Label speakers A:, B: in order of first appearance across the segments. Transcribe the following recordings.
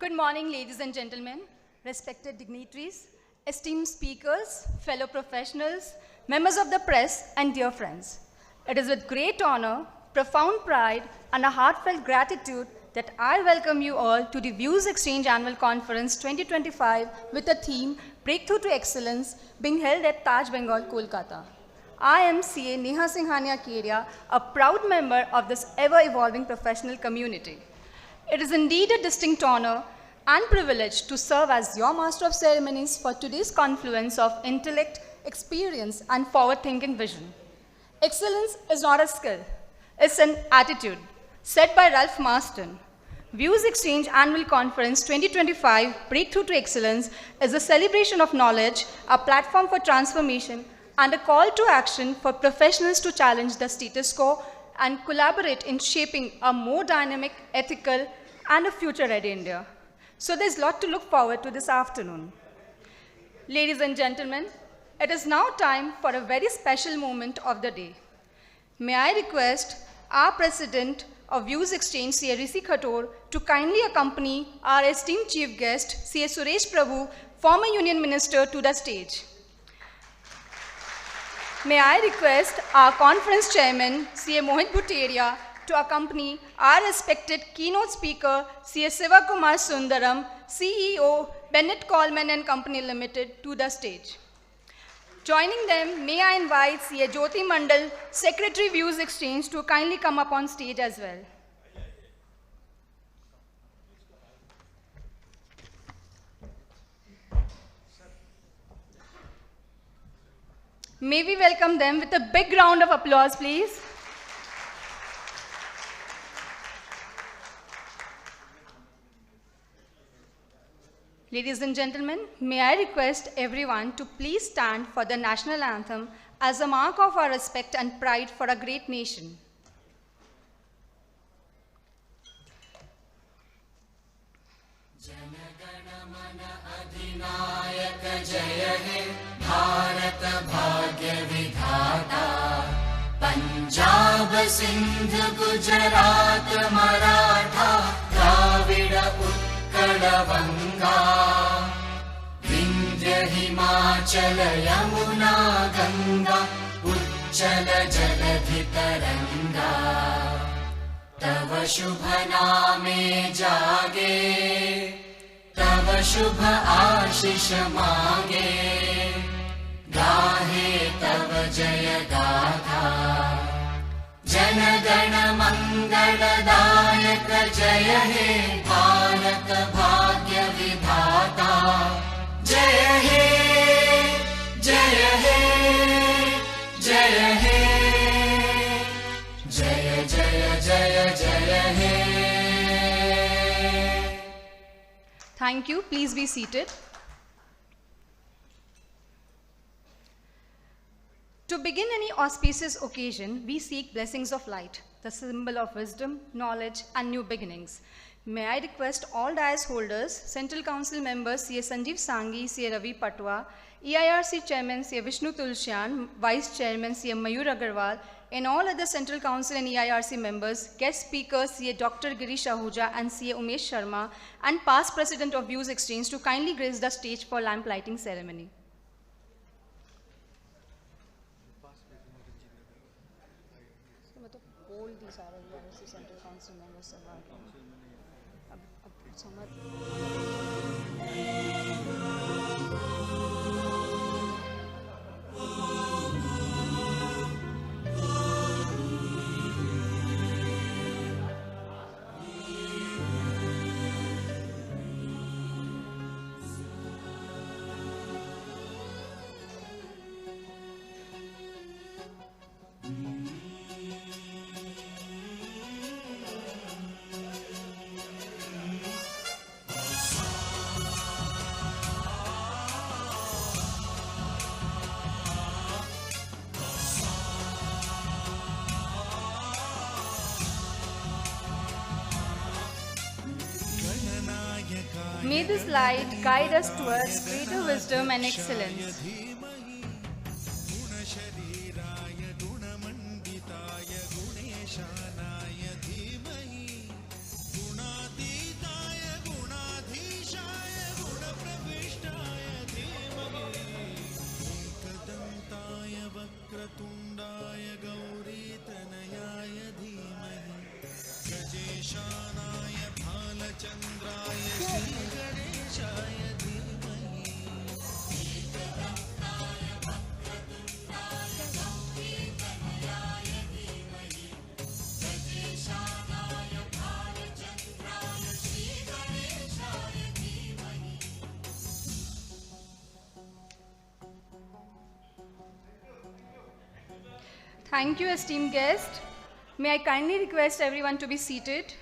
A: Good morning, ladies and gentlemen, respected dignitaries, esteemed speakers, fellow professionals, members of the press, and dear friends. It is with great honor, profound pride, and a heartfelt gratitude that I welcome you all to the Views Exchange Annual Conference 2025 with the theme Breakthrough to Excellence being held at Taj Bengal, Kolkata. I am CA Neha Singhania Keria, a proud member of this ever-evolving professional community. It is indeed a distinct honor and privilege to serve as your Master of Ceremonies for today's confluence of intellect, experience, and forward-thinking vision. Excellence is not a skill, it's an attitude, set by Ralph Marston. Views Exchange Annual Conference 2025 Breakthrough to Excellence is a celebration of knowledge, a platform for transformation, and a call to action for professionals to challenge the status quo and collaborate in shaping a more dynamic, ethical, and a future-ready India. So there's a lot to look forward to this afternoon. Ladies and gentlemen, it is now time for a very special moment of the day. May I request our President of Views Exchange, CA Rishi Khator, to kindly accompany our esteemed Chief Guest, CA Suresh Prabhu, former Union Minister, to the stage. May I request our Conference Chairman, CA Mohit Bhuteria, to accompany our respected keynote speaker, CA Sivakumar Sundaram, CEO, Bennett, Coleman and Company Limited, to the stage. Joining them, may I invite CA Jyoti Mandal, Secretary Views Exchange, to kindly come up on stage as well. May we welcome them with a big round of applause, please. Ladies and gentlemen, may I request everyone to please stand for the national anthem as a mark of our respect and pride for a great nation.
B: Punjab, Sindh, Gujarat, Maratha, Dravida, Utkala, Vanga, Vindhya, Himachala, Yamuna, Ganga, Uchchala, Jaladhi, Taranga, Tava Shubha Name Jage, Tava Shubha Ashish Mange, Gahe Tava Jaya Gatha, Jana Gana Mangala Dayak Jaya He Bharat Bhagya Vidhata, Jaya He, Jaya He, Jaya He, Jaya Jaya Jaya Jaya He.
A: Thank you. Please be seated. To begin any auspicious occasion, we seek blessings of light, the symbol of wisdom, knowledge, and new beginnings. May I request all dais holders, Central Council members CA Sanjeev Sanghi, CA Ravi Patwa, EIRC Chairman CA Vishnu Tulsyan, Vice Chairman CA Mayur Agarwal, and all other Central Council and EIRC members, guest speakers CA Dr. Girish Ahuja and CA Umesh Sharma, and past President of Views Exchange to kindly grace the stage for lamp lighting ceremony. These are the Central Council members. May this light guide us towards greater wisdom and excellence. Thank you, esteemed guest. May I kindly request everyone to be seated.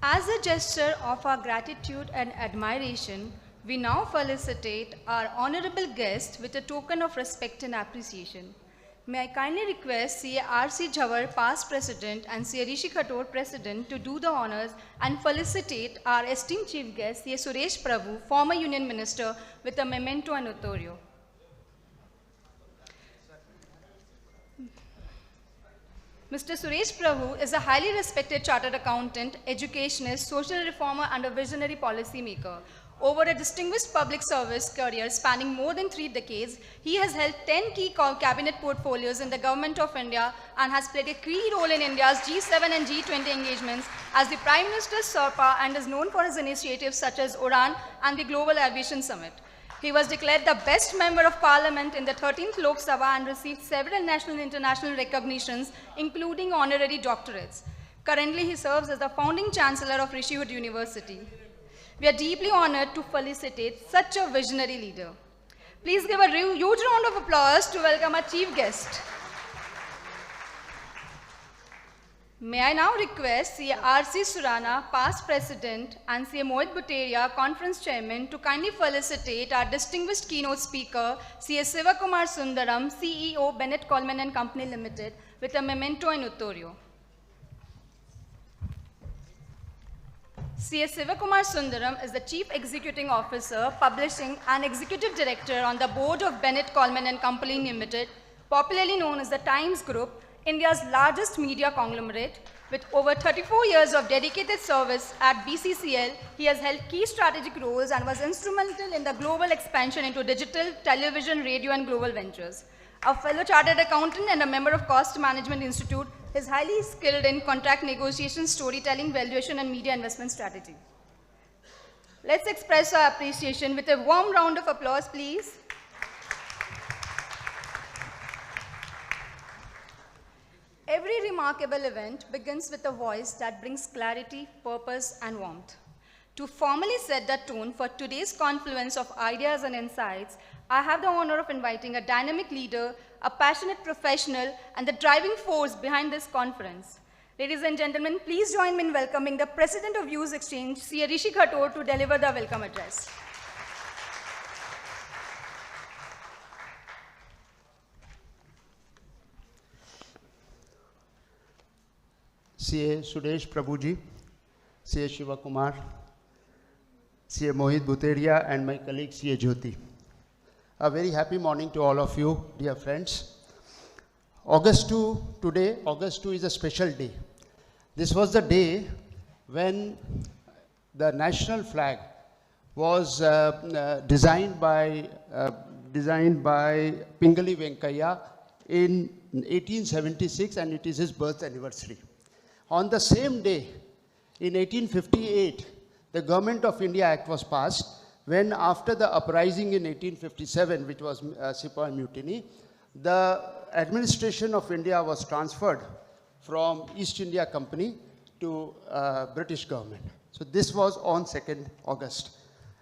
A: As a gesture of our gratitude and admiration, we now felicitate our honorable guest with a token of respect and appreciation. May I kindly request CA R.C. Jhawar, past president, and CA Rishi Khator, president, to do the honors and felicitate our esteemed chief guest, CA Suresh Prabhu, former union minister, with a memento and notorio. Mr. Suresh Prabhu is a highly respected chartered accountant, educationist, social reformer, and a visionary policy maker. Over a distinguished public service career spanning more than 3 decades, he has held 10 key cabinet portfolios in the Government of India and has played a key role in India's G7 and G20 engagements as the Prime Minister's Sherpa and is known for his initiatives such as UDAN and the Global Aviation Summit. He was declared the best member of parliament in the 13th Lok Sabha and received several national and international recognitions, including honorary doctorates. Currently, he serves as the founding chancellor of Rishi University. We are deeply honored to felicitate such a visionary leader. Please give a huge round of applause to welcome our chief guest. May I now request CA R.C. Surana, past president, and CA Mohit Bhuteria, conference chairman, to kindly felicitate our distinguished keynote speaker, CA Sivakumar Sundaram, CEO, Bennett, Coleman and Company Limited, with a memento and notorio. CA Sivakumar Sundaram is the Chief Executing Officer, Publishing and Executive Director on the board of Bennett, Coleman and Company Limited, popularly known as the Times Group, India's largest media conglomerate. With over 34 years of dedicated service at BCCL, he has held key strategic roles and was instrumental in the global expansion into digital, television, radio, and global ventures. A fellow chartered accountant and a member of Cost Management Institute, he is highly skilled in contract negotiation, storytelling, valuation, and media investment strategy. Let's express our appreciation with a warm round of applause, please. Every remarkable event begins with a voice that brings clarity, purpose, and warmth. To formally set the tone for today's confluence of ideas and insights, I have the honor of inviting a dynamic leader, a passionate professional, and the driving force behind this conference. Ladies and gentlemen, please join me in welcoming the President of Views Exchange, CA Rishi Khator, to deliver the welcome address.
C: CA Suresh Prabhuji, CA Sivakumar, CA Mohit Bhuteria, and my colleague CA Jyoti. A very happy morning to all of you, dear friends. August 2 is a special day. This was the day when the national flag was designed by Pingali Venkaiah in 1876, and it is his birth anniversary. On the same day, in 1858, the Government of India Act was passed, when after the uprising in 1857, which was Sepoy Mutiny, the administration of India was transferred from East India Company to British government. So this was on 2nd August.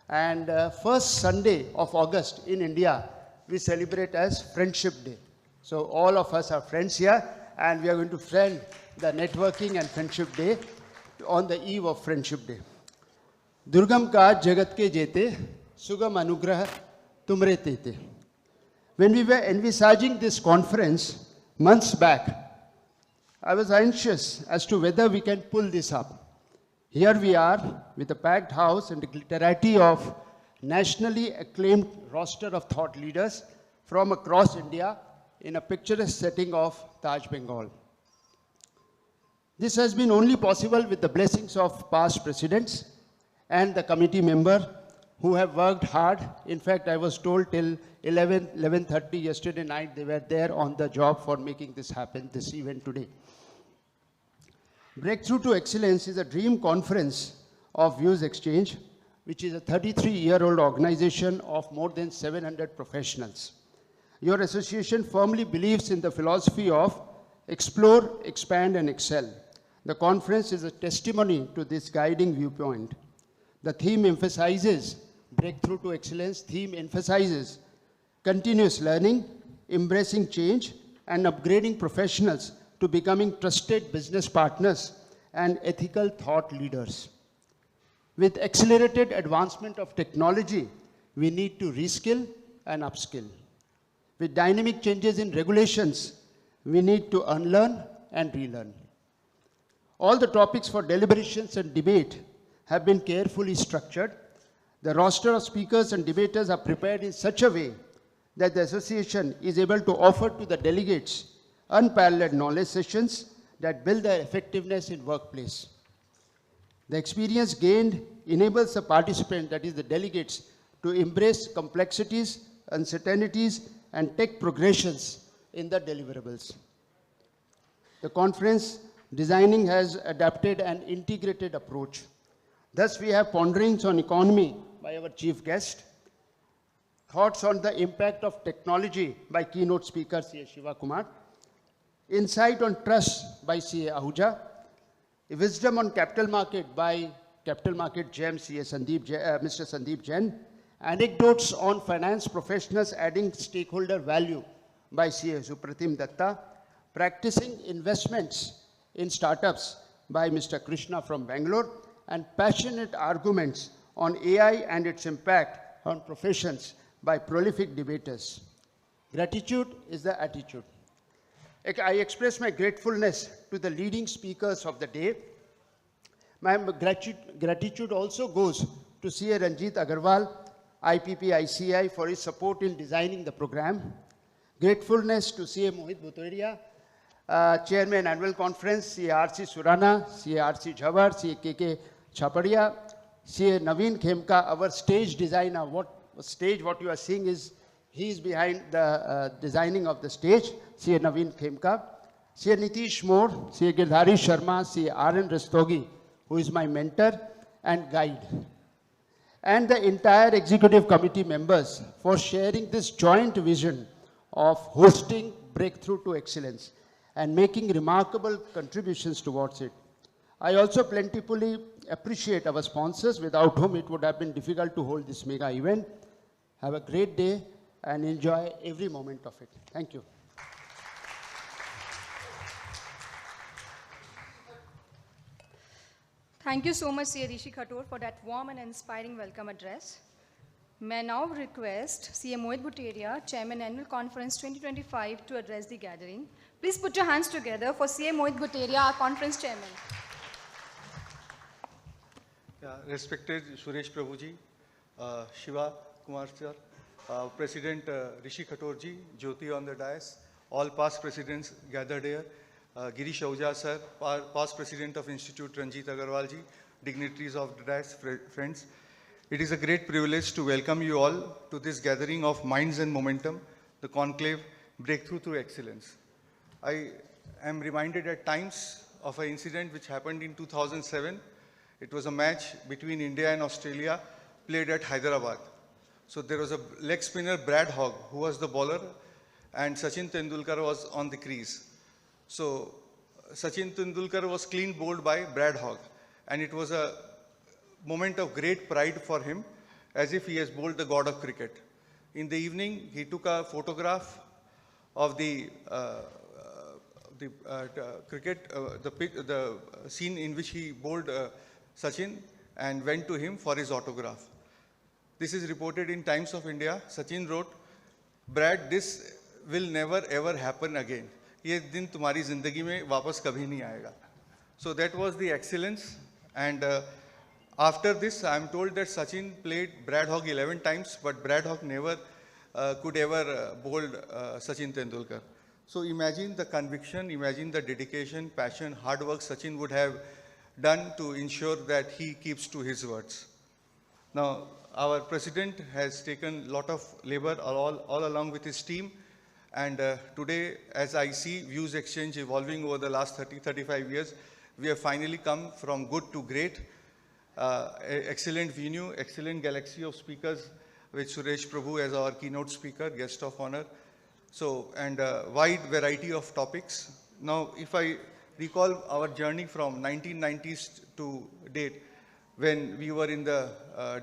C: And first Sunday of August in India, we celebrate as Friendship Day. So all of us are friends here, and we are going to friend the networking and Friendship Day on the eve of Friendship Day. Durgam ka jagat ke jete, sugam anugrah tumre tete. When we were envisaging this conference months back, I was anxious as to whether we can pull this up. Here we are with a packed house and a glitterati of nationally acclaimed roster of thought leaders from across India in a picturesque setting of Taj, Bengal. This has been only possible with the blessings of past presidents and the committee member who have worked hard. In fact, I was told till 11:30 yesterday night they were there on the job for making this happen, this event today. Breakthrough to Excellence is a dream conference of Views Exchange, which is a 33-year-old organization of more than 700 professionals. Your association firmly believes in the philosophy of explore, expand, and excel. The conference is a testimony to this guiding viewpoint. The theme emphasizes breakthrough to excellence. Theme emphasizes continuous learning, embracing change, and upgrading professionals to becoming trusted business partners and ethical thought leaders. With accelerated advancement of technology, we need to reskill and upskill. With dynamic changes in regulations, we need to unlearn and relearn. All the topics for deliberations and debate have been carefully structured. The roster of speakers and debaters are prepared in such a way that the association is able to offer to the delegates unparalleled knowledge sessions that build their effectiveness in workplace. The experience gained enables the participant, that is the delegates, to embrace complexities, uncertainties, and take progressions in the deliverables. The conference designing has adapted an integrated approach. Thus, we have ponderings on economy by our chief guest, thoughts on the impact of technology by keynote speaker C.A. Sivakumar, insight on trust by C.A. Ahuja, wisdom on capital market by capital market gem Mr. Sandeep Jain, anecdotes on finance professionals adding stakeholder value by C.A. Supratim Datta, practicing investments in startups by Mr. Krishna from Bangalore, and passionate arguments on AI and its impact on professions by prolific debaters. Gratitude is the attitude. I express my gratefulness to the leading speakers of the day. My gratitude also goes to C.A. Ranjit Agarwal, IPPICI, for his support in designing the program. Gratefulness to C.A. Mohit Bhuteria, Chairman Annual Conference, C.A. R.C. Surana, C.A. R.C. Jhavar, C.A. K.K.Chhaparia, C.A. Naveen Khemka, our stage designer. What you are seeing is, he is behind the designing of the stage, C.A. Naveen Khemka, C.A. Nitish Moore, C.A. Girdhari Sharma, C.A. R.N. Rastogi, who is my mentor and guide, and the entire executive committee members for sharing this joint vision of hosting breakthrough to excellence and making remarkable contributions towards it. I also plentifully appreciate our sponsors, without whom it would have been difficult to hold this mega event. Have a great day and enjoy every moment of it. Thank you.
A: Thank you so much, C.A. Rishi Khator, for that warm and inspiring welcome address. May I now request C.A. Mohit Bhuteria, Chairman Annual Conference 2025, to address the gathering. Please put your hands together for C.A. Mohit Bhuteria, our Conference Chairman.
D: Respected Suresh Prabhu ji, Sivakumar sir, President Rishi Khator ji, Jyoti on the dais, all past presidents gathered here, Girish Ahuja sir, past president of Institute Ranjit Agarwal ji, dignitaries of the dais, friends. It is a great privilege to welcome you all to this gathering of minds and momentum, the conclave Breakthrough Through Excellence. I am reminded at times of an incident which happened in 2007. It was a match between India and Australia played at Hyderabad. So there was a leg spinner, Brad Hogg, who was the bowler, and Sachin Tendulkar was on the crease. So Sachin Tendulkar was clean bowled by Brad Hogg, and it was a moment of great pride for him, as if he has bowled the god of cricket. In the evening, he took a photograph of the scene in which he bowled Sachin and went to him for his autograph. This is reported in Times of India. Sachin wrote, "Brad, this will never ever happen again. ये दिन तुम्हारी जिंदगी में वापस कभी नहीं आएगा." So that was the excellence. And after this, I am told that Sachin played Brad Hogg 11 times, but Brad Hogg never could ever bowl Sachin Tendulkar. So imagine the conviction, imagine the dedication, passion, hard work Sachin would have done to ensure that he keeps to his words. Now, our president has taken a lot of labor all along with his team. And today, as I see views exchange evolving over the last 35 years, we have finally come from good to great. Excellent venue, excellent galaxy of speakers with Suresh Prabhu as our keynote speaker, guest of honor. So, and wide variety of topics. Now, if I recall our journey from 1990s to date, when we were in the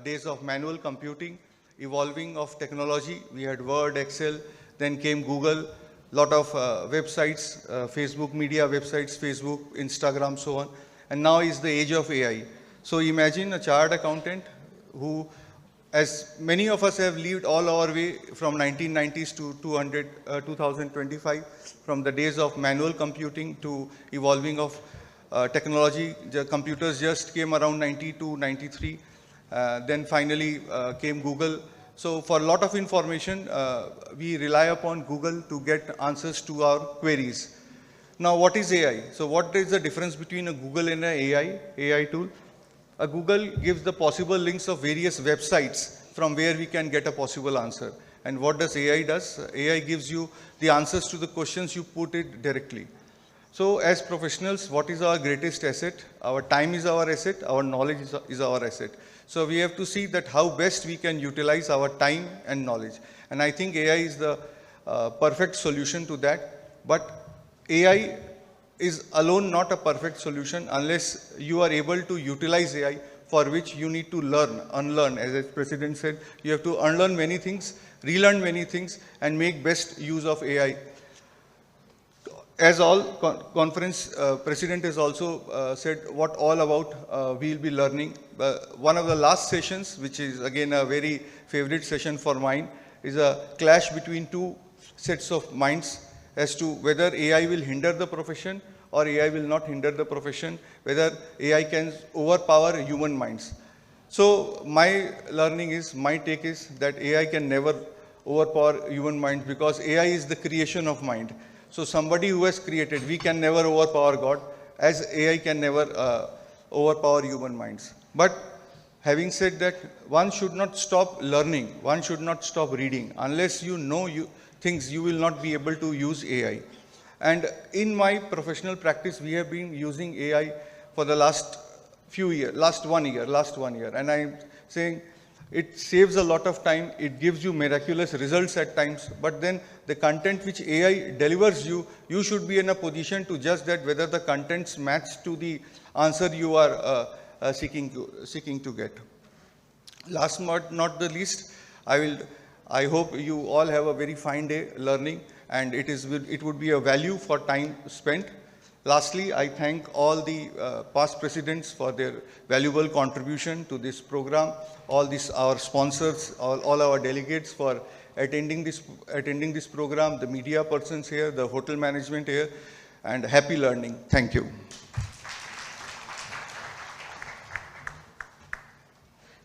D: days of manual computing, evolving of technology. We had Word, Excel, then came Google, lot of websites, Facebook media websites, Facebook, Instagram, so on. And now is the age of AI. So imagine a chartered accountant who, as many of us have lived all our way from 1990s to 2025, from the days of manual computing to evolving of technology. The computers just came around 92, 93. Then finally came Google. So for a lot of information, we rely upon Google to get answers to our queries. Now, what is AI? So what is the difference between a Google and an AI tool? A Google gives the possible links of various websites from where we can get a possible answer. And what does AI does? AI gives you the answers to the questions you put it directly. So as professionals, what is our greatest asset? Our time is our asset, our knowledge is our asset. So we have to see that how best we can utilize our time and knowledge. And I think AI is the perfect solution to that. But AI is alone not a perfect solution unless you are able to utilize AI, for which you need to learn, unlearn. As the President said, you have to unlearn many things, relearn many things, and make best use of AI. As all conference President has also said what all about we'll be learning. One of the last sessions, which is again a very favorite session for mine, is a clash between two sets of minds as to whether AI will hinder the profession or AI will not hinder the profession, whether AI can overpower human minds. So my learning is, my take is that AI can never overpower human minds, because AI is the creation of mind. So somebody who has created, we can never overpower God, as AI can never overpower human minds. But having said that, one should not stop learning, one should not stop reading. Unless you know things, you will not be able to use AI. And in my professional practice, we have been using AI for the last few years, last one year. And I'm saying it saves a lot of time, it gives you miraculous results at times, but then the content which AI delivers you, you should be in a position to judge that whether the contents match to the answer you are seeking to get. Last but not the least, I hope you all have a very fine day learning, and it would be a value for time spent. Lastly, I thank all the past presidents for their valuable contribution to this program, our sponsors, all our delegates for attending this program, the media persons here, the hotel management here, and happy learning. Thank you.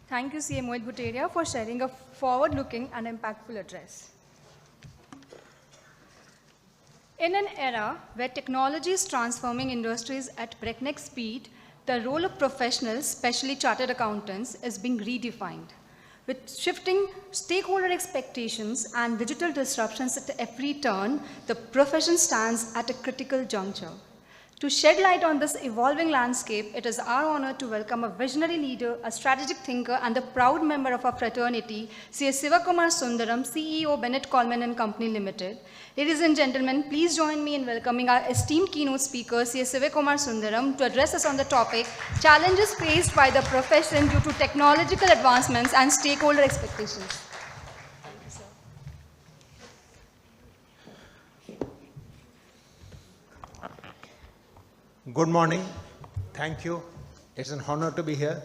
A: Thank you, CA Mohit Bhuteria, for sharing a forward-looking and impactful address. In an era where technology is transforming industries at breakneck speed, the role of professionals, especially chartered accountants, is being redefined. With shifting stakeholder expectations and digital disruptions at every turn, the profession stands at a critical juncture. To shed light on this evolving landscape, it is our honor to welcome a visionary leader, a strategic thinker, and a proud member of our fraternity, CA Sivakumar Sundaram, CEO, Bennett, Coleman and Company Limited. Ladies and gentlemen, please join me in welcoming our esteemed keynote speaker, CA Sivakumar Sundaram, to address us on the topic, Challenges Faced by the Profession Due to Technological Advancements and Stakeholder Expectations.
E: Good morning. Thank you. It's an honor to be here.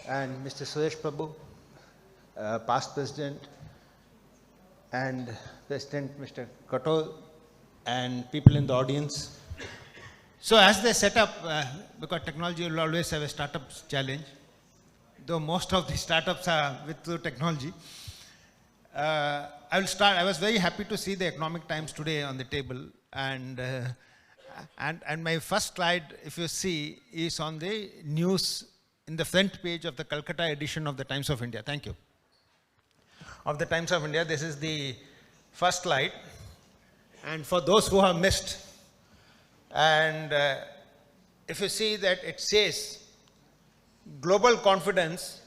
E: And Mr. Suresh Prabhu, past president, and President Mr. Khator, and people in the audience. So as they set up, because technology will always have a startups challenge, though most of the startups are with technology. I will start. I was very happy to see the Economic Times today on the table, and my first slide, if you see, is on the news in the front page of the Calcutta edition of the Times of India. Thank you. Of the Times of India, this is the first slide. And for those who have missed, and if you see that it says, global confidence,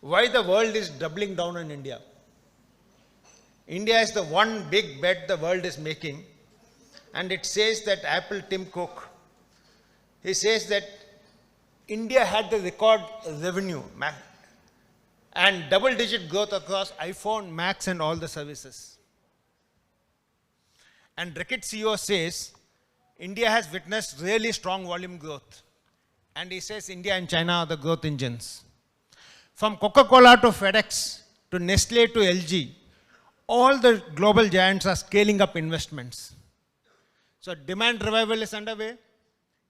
E: why the world is doubling down on India. India is the one big bet the world is making and it says that Apple Tim Cook, he says that India had the record revenue and double-digit growth across iPhone, Macs, and all the services. And Reckitt CEO says India has witnessed really strong volume growth. And he says India and China are the growth engines. From Coca-Cola to FedEx to Nestle to LG, all the global giants are scaling up investments. So demand revival is underway.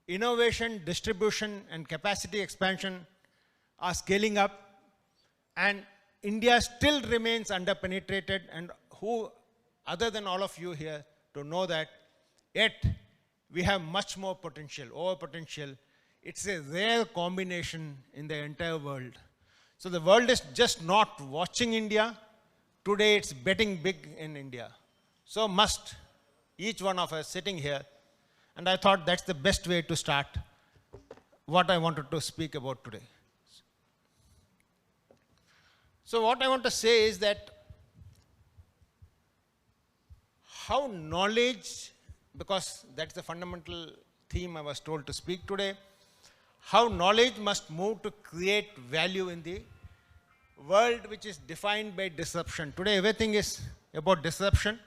E: Innovation, distribution, and capacity expansion are scaling up. And India still remains underpenetrated, and who other than all of you here to know that, yet we have much more potential, over potential. It's a rare combination in the entire world. So the world is just not watching India. Today it's betting big in India. So must each one of us sitting here. And I thought that's the best way to start what I wanted to speak about today. So what I want to say is that how knowledge, because that's the fundamental theme I was told to speak today, how knowledge must move to create value in the world which is defined by disruption. Today everything is about disruption.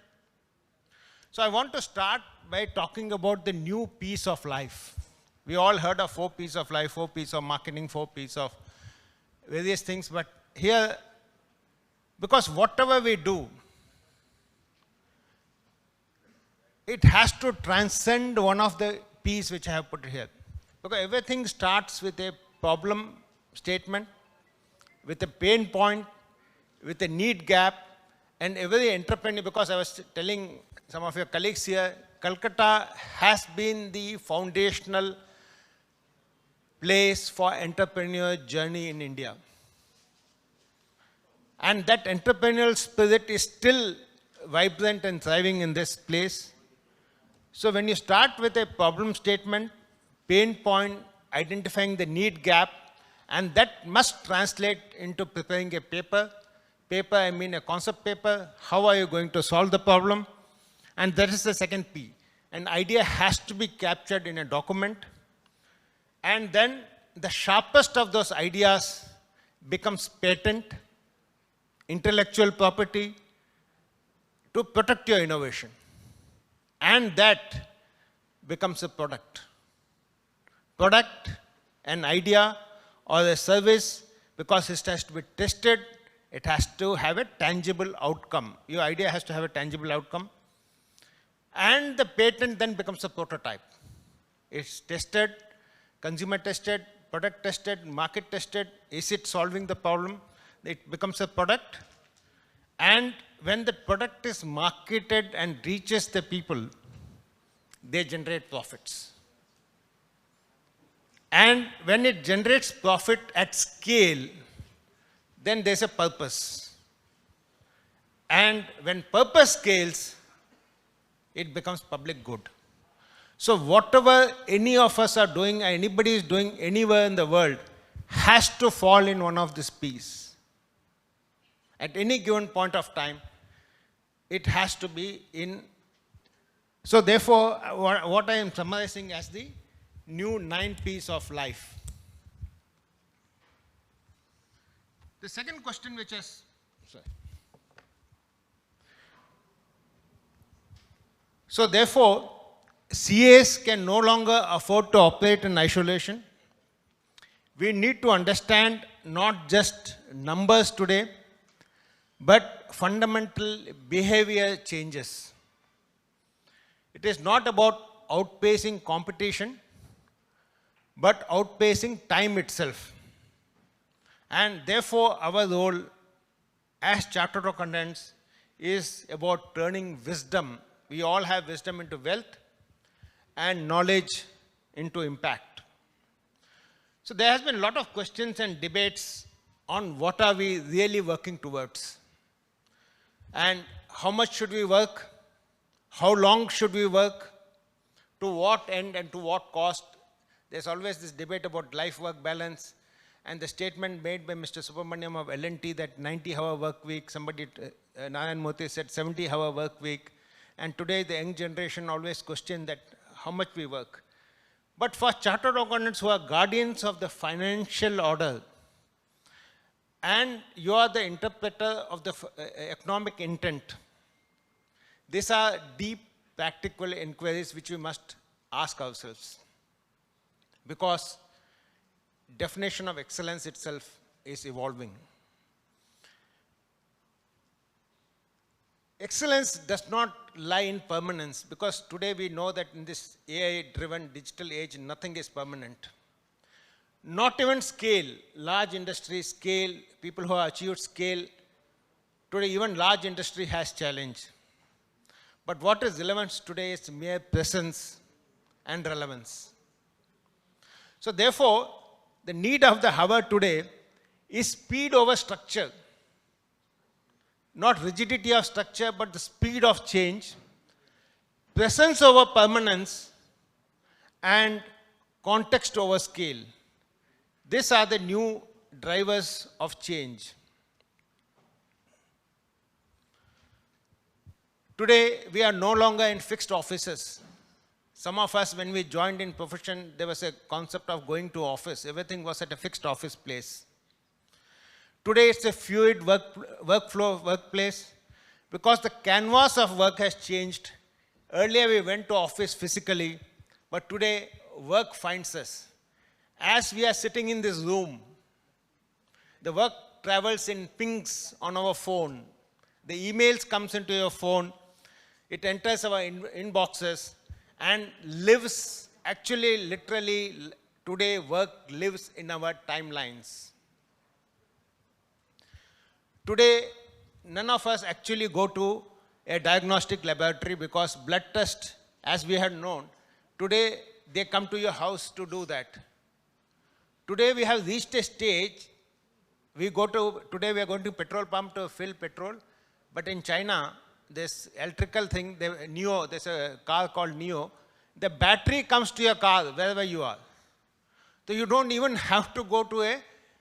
E: So I want to start by talking about the new piece of life. We all heard of 4 P's of life, 4 P's of marketing, 4 P's of various things, but here, because whatever we do, it has to transcend one of the P's which I have put here. Because everything starts with a problem statement, with a pain point, with a need gap, and every entrepreneur, because I was telling some of your colleagues here, Calcutta has been the foundational place for entrepreneurial journey in India. And that entrepreneurial spirit is still vibrant and thriving in this place. So when you start with a problem statement, pain point, identifying the need gap, and that must translate into preparing a paper. Paper, I mean a concept paper. How are you going to solve the problem? And that is the second P. An idea has to be captured in a document. And then the sharpest of those ideas becomes patent, intellectual property, to protect your innovation. And that becomes a product. Product, an idea, or a service, because it has to be tested, it has to have a tangible outcome. Your idea has to have a tangible outcome. And the patent then becomes a prototype. It's tested, consumer tested, product tested, market tested. Is it solving the problem? It becomes a product. And when the product is marketed and reaches the people, they generate profits. And when it generates profit at scale, then there's a purpose. And when purpose scales, it becomes public good. So whatever any of us are doing, anybody is doing anywhere in the world, has to fall in one of these P's. At any given point of time, it has to be in. So therefore, what I am summarizing as the new 9 P's of life. The second question which is, sorry. So therefore, CAs can no longer afford to operate in isolation. We need to understand not just numbers today, but fundamental behavior changes. It is not about outpacing competition, but outpacing time itself. And therefore, our role as Chartered Accountants is about turning wisdom. We all have wisdom into wealth and knowledge into impact. So there has been a lot of questions and debates on what are we really working towards. And how much should we work? How long should we work? To what end and to what cost? There's always this debate about life-work balance, and the statement made by Mr. Subramaniam of L&T that 90-hour work week, somebody, Narayan Murthy said 70-hour work week, And today the young generation always question that how much we work. But for chartered accountants who are guardians of the financial order, and you are the interpreter of the economic intent, these are deep practical inquiries which we must ask ourselves. Because definition of excellence itself is evolving. Excellence does not lie in permanence, because today we know that in this AI-driven digital age, nothing is permanent. Not even scale, large industry scale, people who have achieved scale. Today even large industry has challenge. But what is relevant today is mere presence and relevance. So therefore, the need of the hour today is speed over structure. Not rigidity of structure, but the speed of change, presence over permanence, and context over scale. These are the new drivers of change. Today, we are no longer in fixed offices. Some of us, when we joined in profession, there was a concept of going to office. Everything was at a fixed office place. Today, it's a fluid workplace, because the canvas of work has changed. Earlier, we went to office physically, but today, work finds us. As we are sitting in this room, the work travels in pings on our phone. The emails comes into your phone. It enters our inboxes and lives, actually, literally, today work lives in our timelines. Today, none of us actually go to a diagnostic laboratory, because blood test, as we had known, today they come to your house to do that. Today we have reached a stage, today we are going to petrol pump to fill petrol, but in China, this electrical thing, there's a car called Neo, the battery comes to your car wherever you are. So you don't even have to go to a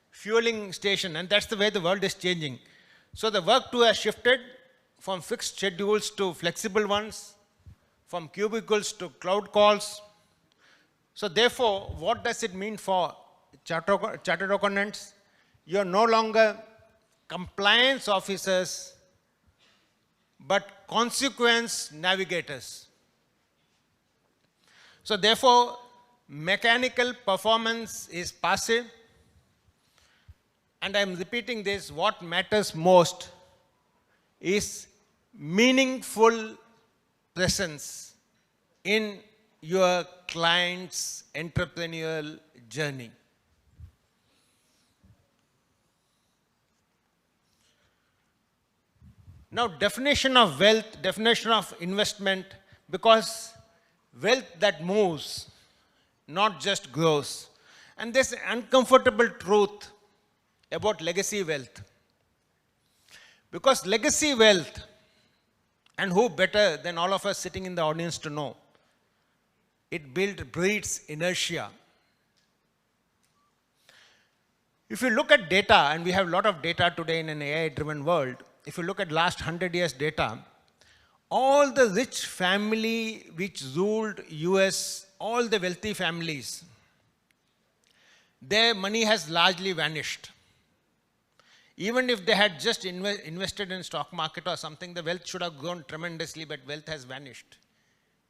E: fueling station, and that's the way the world is changing. So the work too has shifted from fixed schedules to flexible ones, from cubicles to cloud calls. So therefore, what does it mean for chartered accountants? You are no longer compliance officers, but consequence navigators. So therefore, mechanical performance is passive. And I'm repeating this, what matters most is meaningful presence in your client's entrepreneurial journey. Now, definition of wealth, definition of investment, because wealth that moves, not just grows. And this uncomfortable truth about legacy wealth. Because legacy wealth, and who better than all of us sitting in the audience to know, it breeds inertia. If you look at data, and we have a lot of data today in an AI-driven world, if you look at last 100 years data, all the rich family which ruled US, all the wealthy families, their money has largely vanished. Even if they had just invested in stock market or something, the wealth should have grown tremendously, but wealth has vanished.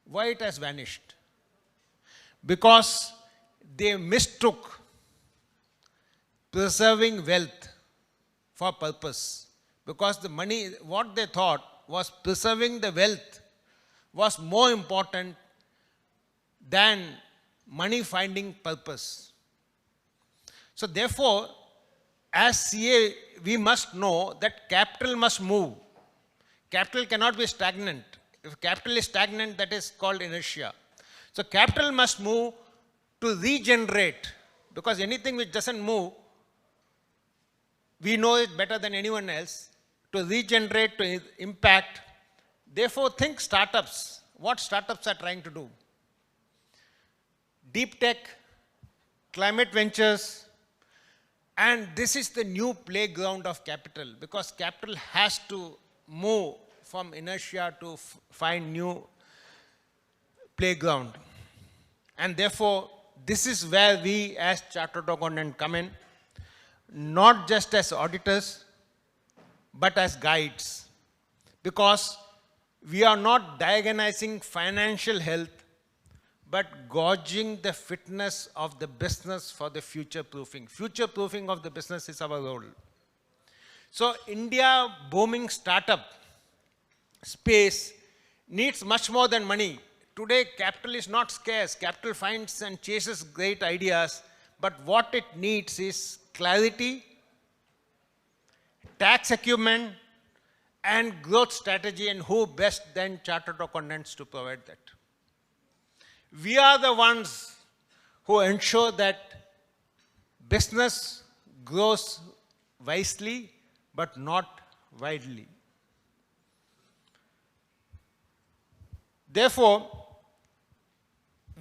E: Why it has vanished? Because they mistook preserving wealth for purpose. Because the money, what they thought was preserving the wealth was more important than money finding purpose. So therefore, as CA, we must know that capital must move. Capital cannot be stagnant. If capital is stagnant, that is called inertia. So capital must move to regenerate, because anything which doesn't move, we know it better than anyone else, to regenerate, to impact. Therefore, think startups. What startups are trying to do? Deep tech, climate ventures, and this is the new playground of capital, because capital has to move from inertia to find new playground. And therefore, this is where we as Chartered Accountants come in, not just as auditors, but as guides. Because we are not diagnosing financial health, but gauging the fitness of the business for the future proofing. Future proofing of the business is our role. So India booming startup space needs much more than money. Today, capital is not scarce. Capital finds and chases great ideas, but what it needs is clarity, tax acumen, and growth strategy, and who best than Chartered Accountants to provide that. We are the ones who ensure that business grows wisely, but not widely. Therefore,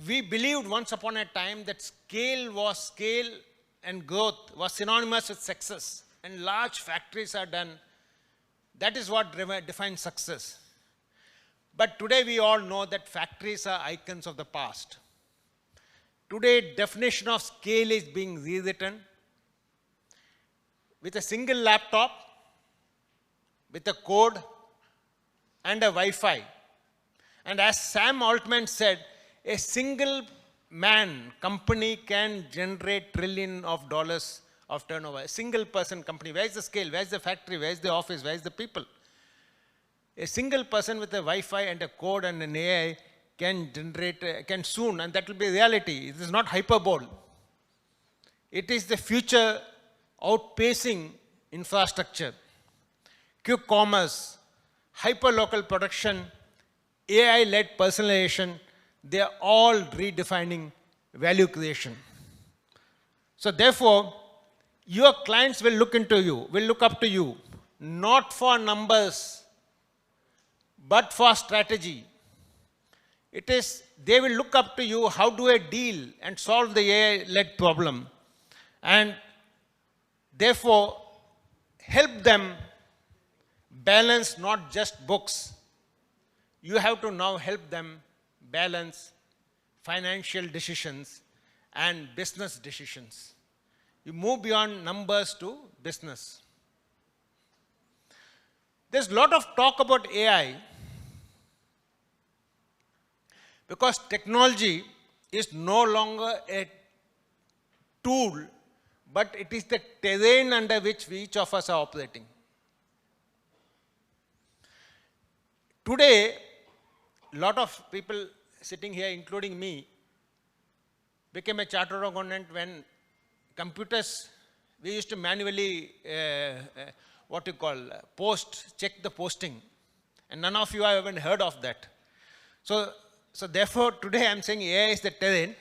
E: we believed once upon a time that scale and growth was synonymous with success, and large factories are done. That is what defines success. But today we all know that factories are icons of the past. Today, definition of scale is being rewritten. With a single laptop, with a code, and a Wi-Fi. And as Sam Altman said, a single man company can generate trillions of dollars of turnover. A single person company. Where is the scale? Where is the factory? Where is the office? Where is the people? A single person with a Wi-Fi and a code and an AI can generate, can soon, and that will be reality. It is not hyperbole. It is the future outpacing infrastructure, quick commerce, hyper-local production, AI-led personalization. They are all redefining value creation. So therefore, your clients will look into you, will look up to you, not for numbers, but for strategy. It is, they will look up to you, how do I deal and solve the AI-led problem, and therefore help them balance not just books. You have to now help them balance financial decisions and business decisions. You move beyond numbers to business. There's a lot of talk about AI, because technology is no longer a tool, but it is the terrain under which each of us are operating. Today, a lot of people sitting here, including me, became a chartered accountant when computers, we used to manually, check the posting. And none of you have even heard of that. So therefore, today I'm saying AI is the terrain.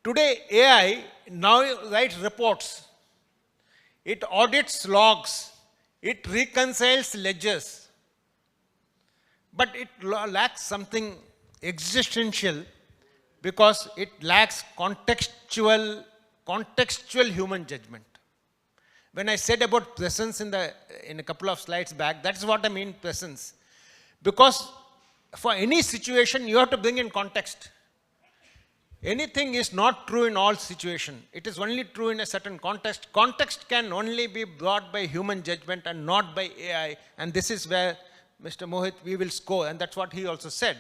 E: Today, AI now writes reports. It audits logs. It reconciles ledgers. But it lacks something existential, because it lacks contextual human judgment. When I said about presence in a couple of slides back, that's what I mean, presence. Because for any situation, you have to bring in context. Anything is not true in all situations. It is only true in a certain context. Context can only be brought by human judgment and not by AI. And this is where, Mr. Mohit, we will score. And that's what he also said.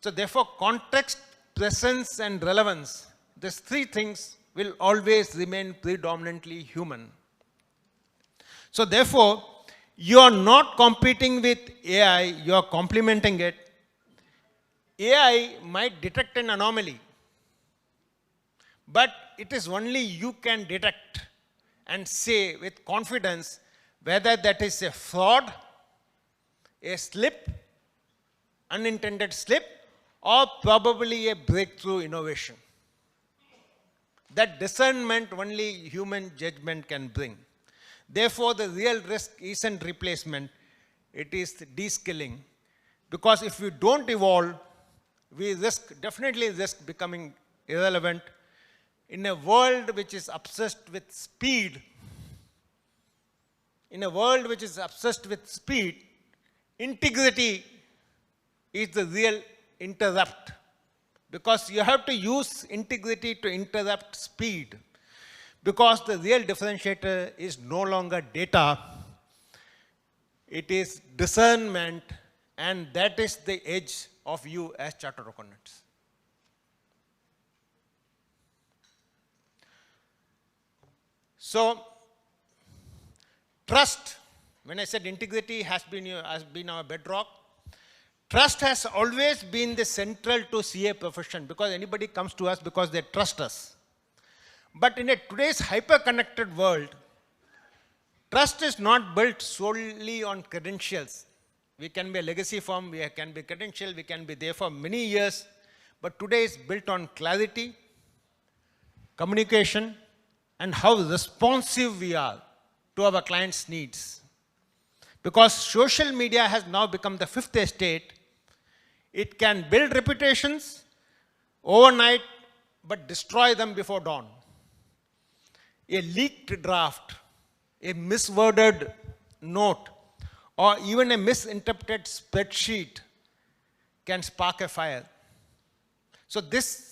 E: So therefore, context, presence, and relevance, these three things will always remain predominantly human. So therefore, you are not competing with AI, you are complementing it. AI might detect an anomaly, but it is only you can detect and say with confidence whether that is a fraud, a slip, unintended slip, or probably a breakthrough innovation. That discernment only human judgment can bring. Therefore, the real risk isn't replacement, it is de-skilling. Because if we don't evolve, we definitely risk becoming irrelevant. In a world which is obsessed with speed, integrity is the real interrupt, because you have to use integrity to interrupt speed, because the real differentiator is no longer data, it is discernment, and that is the edge of you as chartered accountants. So, trust, when I said integrity has been our bedrock, trust has always been the central to CA profession, because anybody comes to us because they trust us. But in today's hyper-connected world, trust is not built solely on credentials. We can be a legacy firm, we can be credential, we can be there for many years, but today is built on clarity, communication, and how responsive we are to our clients' needs. Because social media has now become the fifth estate, it can build reputations overnight, but destroy them before dawn. A leaked draft, a misworded note, or even a misinterpreted spreadsheet can spark a fire. So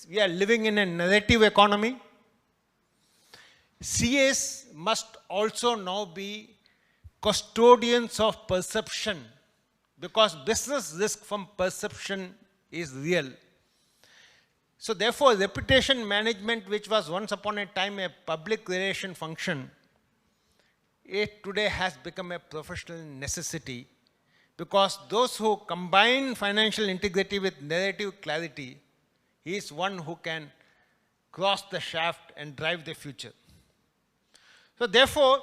E: we are living in a narrative economy. CAs must also now be custodians of perception, because business risk from perception is real. So therefore, reputation management, which was once upon a time a public relation function, it today has become a professional necessity, because those who combine financial integrity with narrative clarity, he is one who can cross the shaft and drive the future. So therefore,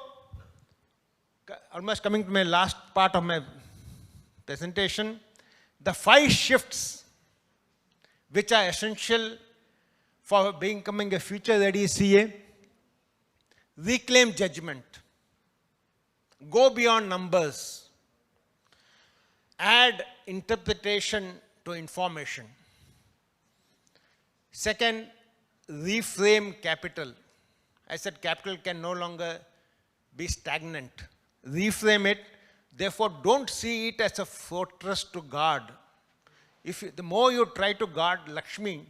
E: almost coming to my last part of my presentation, the 5 shifts which are essential for becoming a future-ready CA: reclaim judgment, go beyond numbers, add interpretation to information. Second, reframe capital. I said capital can no longer be stagnant. Reframe it. Therefore, don't see it as a fortress to guard. The more you try to guard Lakshmi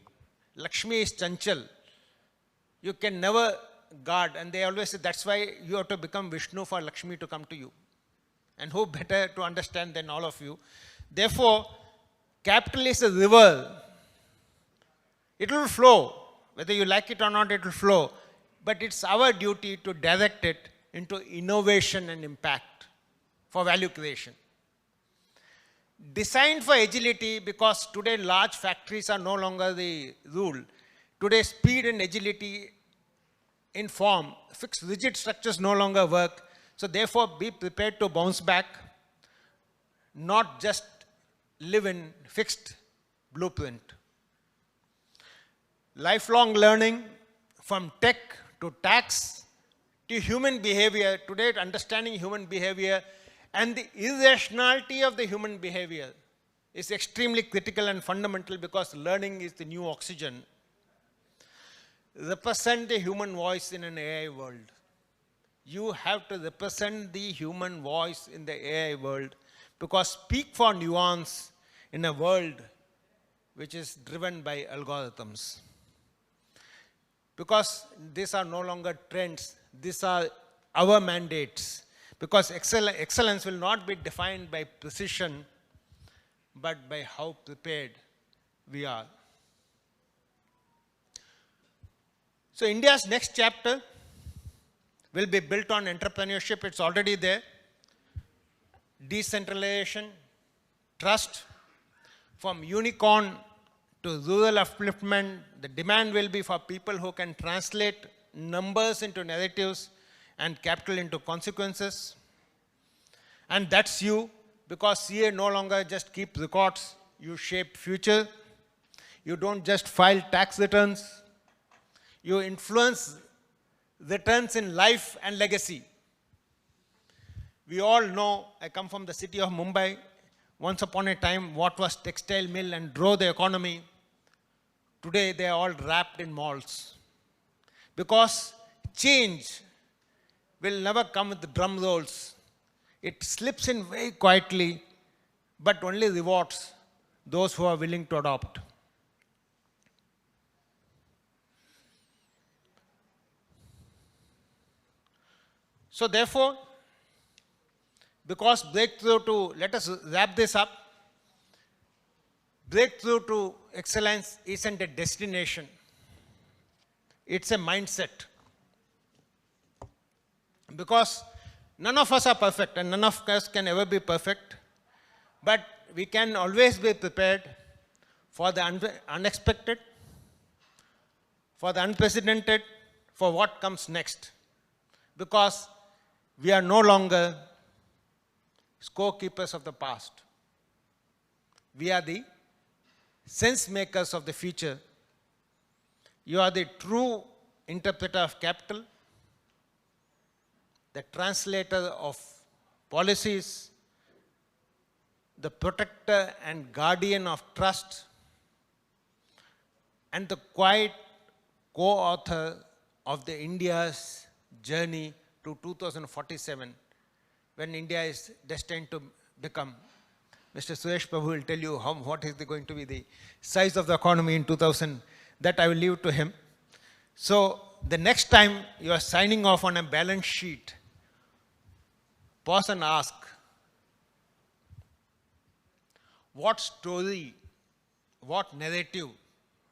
E: is Chanchal. You can never guard, and they always say that's why you have to become Vishnu for Lakshmi to come to you. And who better to understand than all of you? Therefore, capital is a river. It will flow. Whether you like it or not, it will flow. But it's our duty to direct it into innovation and impact for value creation. Designed for agility, because today large factories are no longer the rule. Today speed and agility in form, fixed rigid structures no longer work. So therefore be prepared to bounce back, not just live in fixed blueprint. Lifelong learning, from tech to tax to human behavior. Today understanding human behavior and the irrationality of the human behavior is extremely critical and fundamental, because learning is the new oxygen. Represent the human voice in an AI world. You have to represent the human voice in the AI world, because speak for nuance in a world which is driven by algorithms. Because these are no longer trends, these are our mandates. Because excellence will not be defined by precision, but by how prepared we are. So India's next chapter will be built on entrepreneurship. It's already there. Decentralization, trust, from unicorn to rural upliftment. The demand will be for people who can translate numbers into narratives and capital into consequences. And that's you, because CA no longer just keep records, you shape future. You don't just file tax returns, you influence returns in life and legacy. We all know, I come from the city of Mumbai. Once upon a time, what was textile mill and drove the economy, today they are all wrapped in malls. Because change will never come with the drum rolls. It slips in very quietly but only rewards those who are willing to adopt. So therefore, because let us wrap this up, breakthrough to excellence isn't a destination, it's a mindset. Because none of us are perfect and none of us can ever be perfect, but we can always be prepared for the unexpected, for the unprecedented, for what comes next. Because we are no longer scorekeepers of the past. We are the sense makers of the future. You are the true interpreter of capital, the translator of policies, the protector and guardian of trust, and the quiet co-author of the India's journey to 2047, when India is destined to become. Mr. Suresh Prabhu will tell you what is going to be the size of the economy in 2000. That I will leave to him. So the next time you are signing off on a balance sheet, pause and ask, what story, what narrative,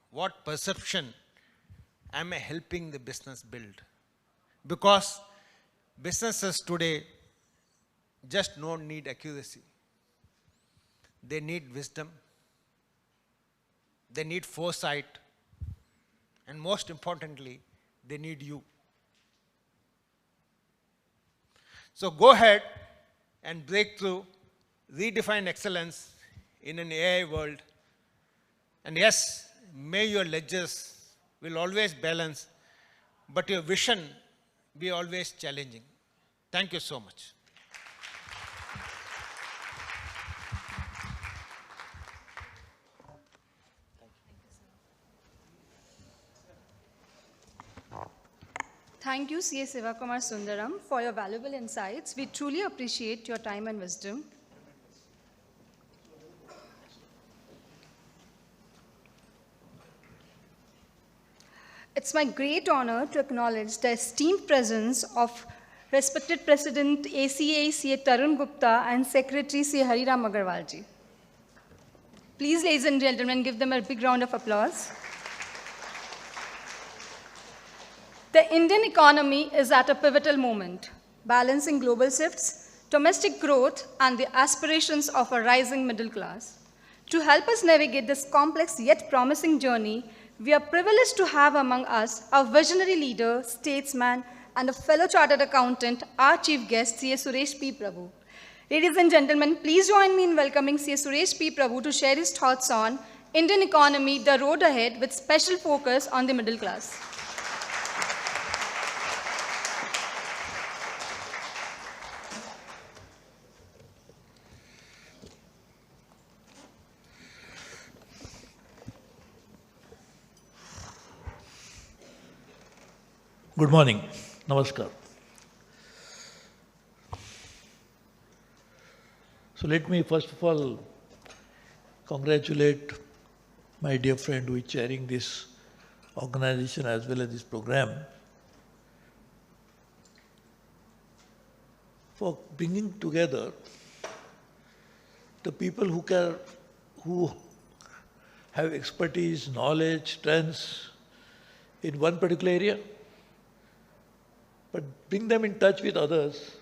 E: what perception am I helping the business build? Because businesses today just don't need accuracy. They need wisdom. They need foresight. And most importantly, they need you. So go ahead and break through, redefine excellence in an AI world. And yes, may your ledgers will always balance, but your vision be always challenging. Thank you so much.
A: Thank you, CA Sivakumar Sundaram, for your valuable insights. We truly appreciate your time and wisdom. It's my great honor to acknowledge the esteemed presence of respected President ACA, CA Tarun Gupta, and Secretary CA Hariram Agarwal ji. Please, ladies and gentlemen, give them a big round of applause. The Indian economy is at a pivotal moment, balancing global shifts, domestic growth, and the aspirations of a rising middle class. To help us navigate this complex yet promising journey, we are privileged to have among us a visionary leader, statesman, and a fellow chartered accountant, our chief guest, CA Suresh P. Prabhu. Ladies and gentlemen, please join me in welcoming CA Suresh P. Prabhu to share his thoughts on Indian economy, the road ahead, with special focus on the middle class.
F: Good morning. Namaskar. So let me first of all congratulate my dear friend who is chairing this organization as well as this program for bringing together the people who have expertise, knowledge, strengths in one particular area, but bring them in touch with others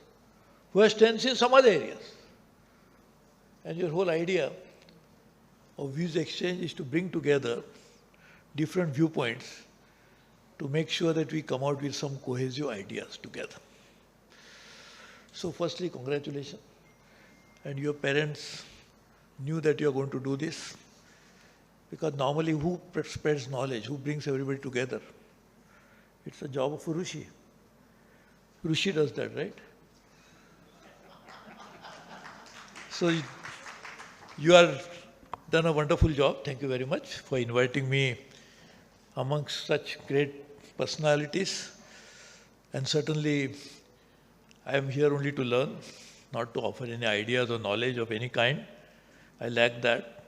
F: who have strengths in some other areas. And your whole idea of views exchange is to bring together different viewpoints to make sure that we come out with some cohesive ideas together. So firstly, congratulations. And your parents knew that you are going to do this, because normally who spreads knowledge, who brings everybody together? It's a job of a Rishi. Rishi does that, right? So you have done a wonderful job. Thank you very much for inviting me amongst such great personalities. And certainly I am here only to learn, not to offer any ideas or knowledge of any kind. I lack that.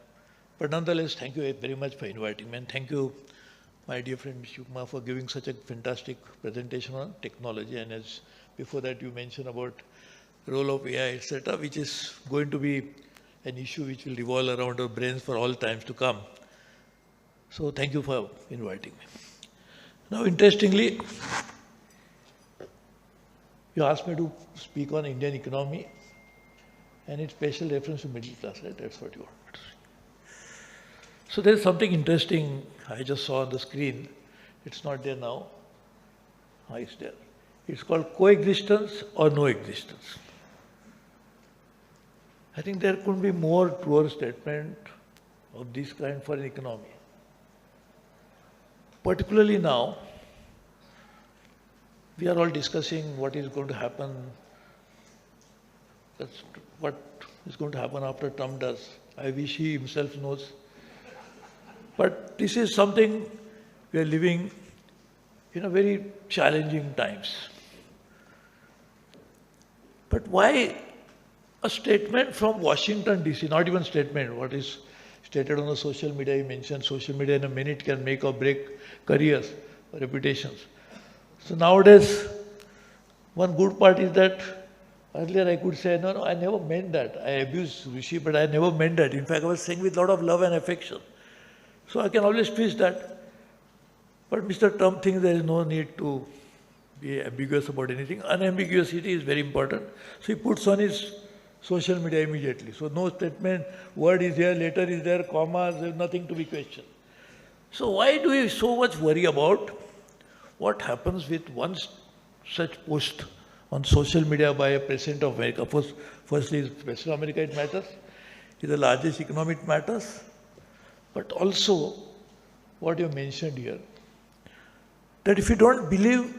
F: But nonetheless, thank you very much for inviting me. And thank you, my dear friend Sivakumar, for giving such a fantastic presentation on technology. And as before that, you mentioned about the role of AI, etc., which is going to be an issue which will revolve around our brains for all times to come. So thank you for inviting me. Now, interestingly, you asked me to speak on Indian economy and its special reference to middle class, right? That's what you want. So there's something interesting I just saw on the screen. It's not there now. It's there. It's called coexistence or no existence. I think there couldn't be more truer statement of this kind for an economy. Particularly now, we are all discussing what is going to happen. That's what is going to happen after Trump does. I wish he himself knows. But this is something we are living in a very challenging times. But why a statement from Washington DC, not even statement, what is stated on the social media, you mentioned social media in a minute can make or break careers or reputations. So nowadays, one good part is that earlier I could say, no, I never meant that. I abused Rishi, but I never meant that. In fact, I was saying with a lot of love and affection. So I can always twist that. But Mr. Trump thinks there is no need to be ambiguous about anything. Unambiguosity is very important. So he puts on his social media immediately. So no statement, word is here, letter is there, commas, there's nothing to be questioned. So why do we so much worry about what happens with one such post on social media by a president of America? Firstly, is President of America, it matters. It's the largest economy, it matters. But also, what you mentioned here, that if you don't believe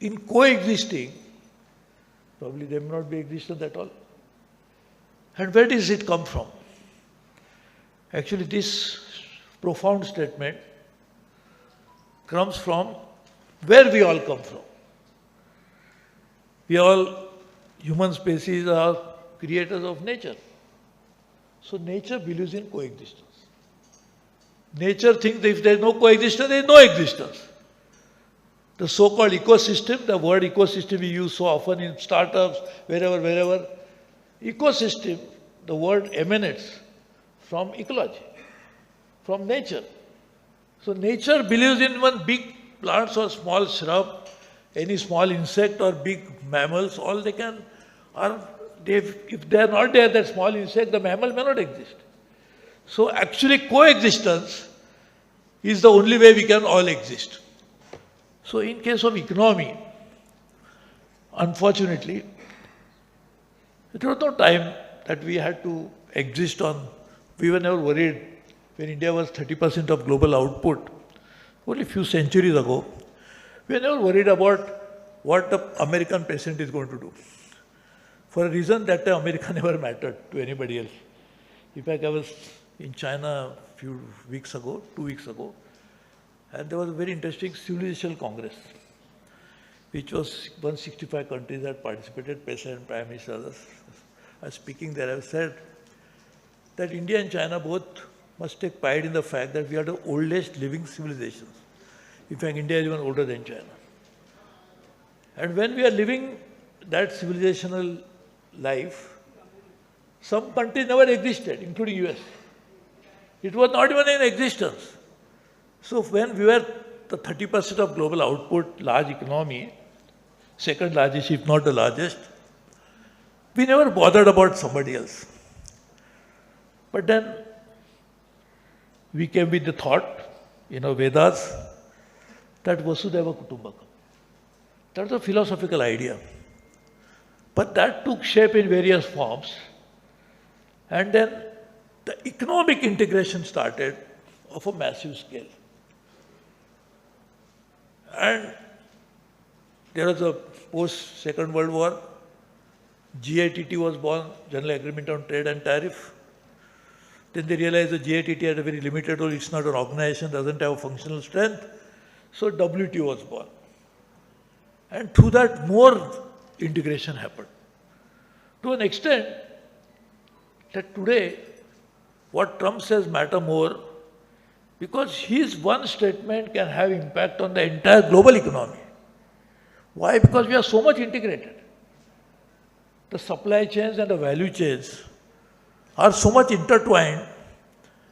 F: in coexisting, probably there may not be existence at all. And where does it come from? Actually, this profound statement comes from where we all come from. We all, human species, are creators of nature. So nature believes in coexistence. Nature thinks that if there is no coexistence, there is no existence. The so-called ecosystem, the word ecosystem we use so often in startups, wherever, ecosystem, the word emanates from ecology, from nature. So nature believes in one big plants or small shrub, any small insect or big mammals, all they can are, if they are not there, that small insect, the mammal may not exist. So actually coexistence is the only way we can all exist. So in case of economy, unfortunately, there was no time that we had to exist on. We were never worried when India was 30% of global output. Only a few centuries ago, we were never worried about what the American president is going to do. For a reason that America never mattered to anybody else. In fact, I was in China a few weeks ago, 2 weeks ago, and there was a very interesting civilizational congress, which was 165 countries that participated, president, prime minister, others. I was speaking there, I said that India and China both must take pride in the fact that we are the oldest living civilizations. In fact, India is even older than China. And when we are living that civilizational life, some countries never existed, including US. It was not even in existence. So when we were the 30% of global output, large economy, second largest, if not the largest, we never bothered about somebody else. But then we came with the thought, Vedas, that Vasudhaiva Kutumbakam. That's a philosophical idea. But that took shape in various forms. And then the economic integration started of a massive scale. And there was a post-Second World War, GATT was born, General Agreement on Trade and Tariff. Then they realized the GATT had a very limited role, it's not an organization, doesn't have a functional strength. So WTO was born. And through that, more integration happened. To an extent that today, what Trump says matter more, because his one statement can have impact on the entire global economy. Why? Because we are so much integrated. The supply chains and the value chains are so much intertwined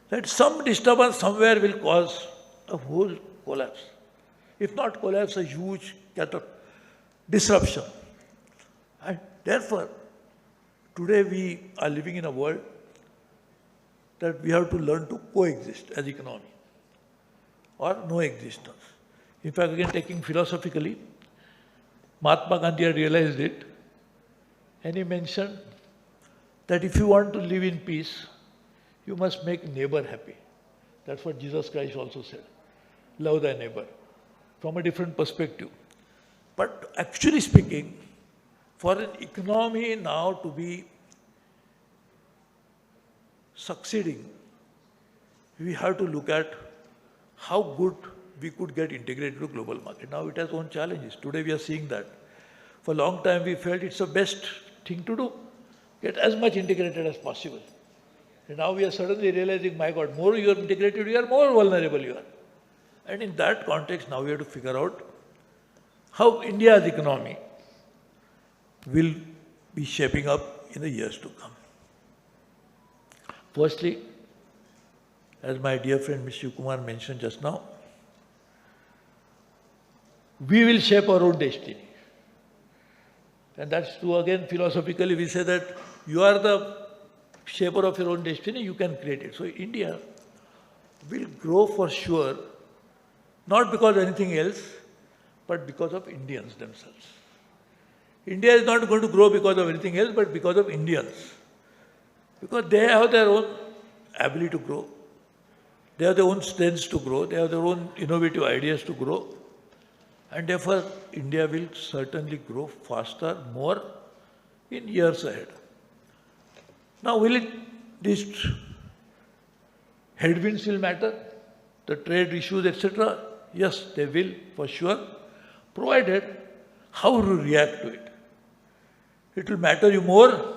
F: that some disturbance somewhere will cause a whole collapse. If not collapse, a huge disruption. And therefore, today we are living in a world that we have to learn to coexist as economy or no existence. In fact, again taking philosophically, Mahatma Gandhi had realized it, and he mentioned that if you want to live in peace, you must make neighbor happy. That's what Jesus Christ also said. Love thy neighbor, from a different perspective. But actually speaking, for an economy now to be succeeding, we have to look at how good we could get integrated to global market. Now it has own challenges. Today we are seeing that. For a long time we felt it's the best thing to do. Get as much integrated as possible. And now we are suddenly realizing, my God, more you are integrated, you are more vulnerable you are. And in that context, now we have to figure out how India's economy will be shaping up in the years to come. Firstly, as my dear friend Mr. Sivakumar mentioned just now, we will shape our own destiny. And that's true again, philosophically we say that you are the shaper of your own destiny, you can create it. So India will grow for sure, not because of anything else, but because of Indians themselves. India is not going to grow because of anything else, but because of Indians. Because they have their own ability to grow. They have their own strengths to grow. They have their own innovative ideas to grow. And therefore, India will certainly grow faster, more in years ahead. Now, these headwinds will matter? The trade issues, etc.? Yes, they will, for sure, provided how you react to it. It will matter you more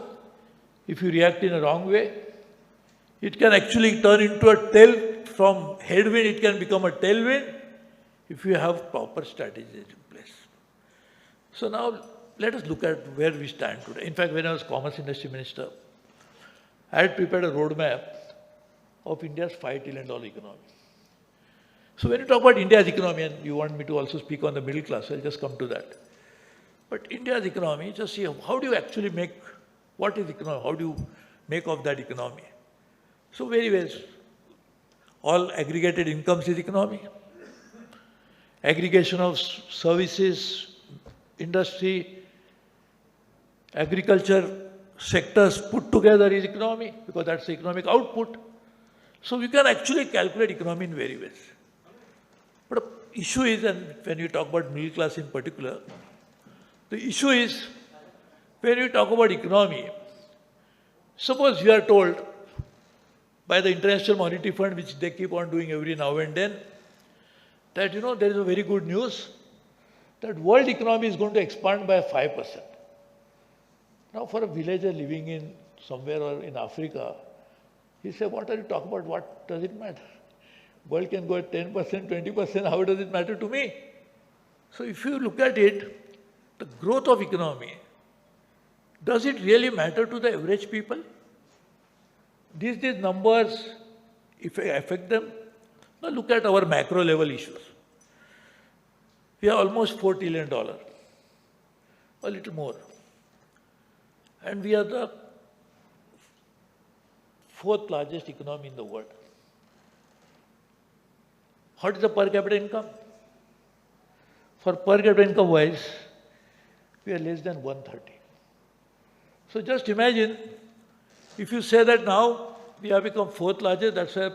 F: if you react in a wrong way. It can actually turn into a from headwind, it can become a tailwind if you have proper strategies in place. So now, let us look at where we stand today. In fact, when I was Commerce Industry Minister, I had prepared a roadmap of India's $5 trillion economy. So when you talk about India's economy, and you want me to also speak on the middle class, I'll just come to that. But India's economy, just see how do you actually make, what is economy, how do you make of that economy? So very ways, all aggregated incomes is economy. Aggregation of services, industry, agriculture sectors put together is economy, because that's the economic output. So we can actually calculate economy in various ways. But the issue is, and when you talk about middle class in particular, the issue is, when you talk about economy, suppose you are told by the International Monetary Fund, which they keep on doing every now and then, that there is a very good news, that world economy is going to expand by 5%. Now for a villager living in somewhere or in Africa, he said, what are you talking about? What does it matter? World can go at 10%, 20%, how does it matter to me? So if you look at it, the growth of economy, does it really matter to the average people? These numbers, if I affect them, now look at our macro level issues. We have almost $4 trillion, a little more. And we are the 4th largest economy in the world. What is the per capita income? For per capita income wise, we are less than 130. So just imagine, if you say that now we have become 4th largest, that's why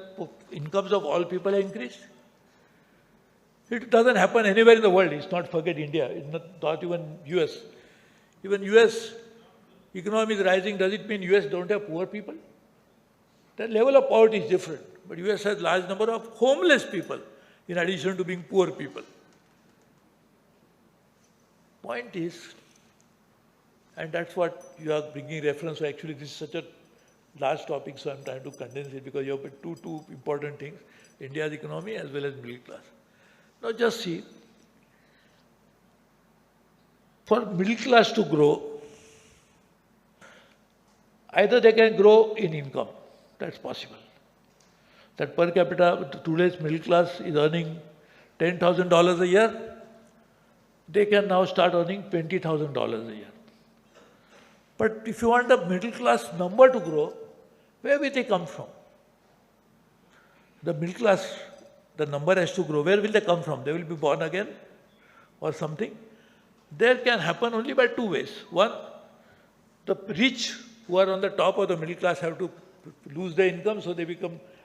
F: incomes of all people have increased. It doesn't happen anywhere in the world. It's not, forget India, it's not even US. Even US economy is rising, does it mean US don't have poor people? The level of poverty is different, but US has large number of homeless people in addition to being poor people. Point is, and that's what you are bringing reference to, actually this is such a large topic, so I'm trying to condense it because you have two important things, India's economy as well as middle class. Now just see, for middle class to grow, either they can grow in income, that's possible. That per capita, today's middle class is earning $10,000 a year, they can now start earning $20,000 a year. But if you want the middle class number to grow, where will they come from? The middle class, the number has to grow. Where will they come from? They will be born again or something? There can happen only by two ways. One, the rich who are on the top of the middle class have to lose their income, so they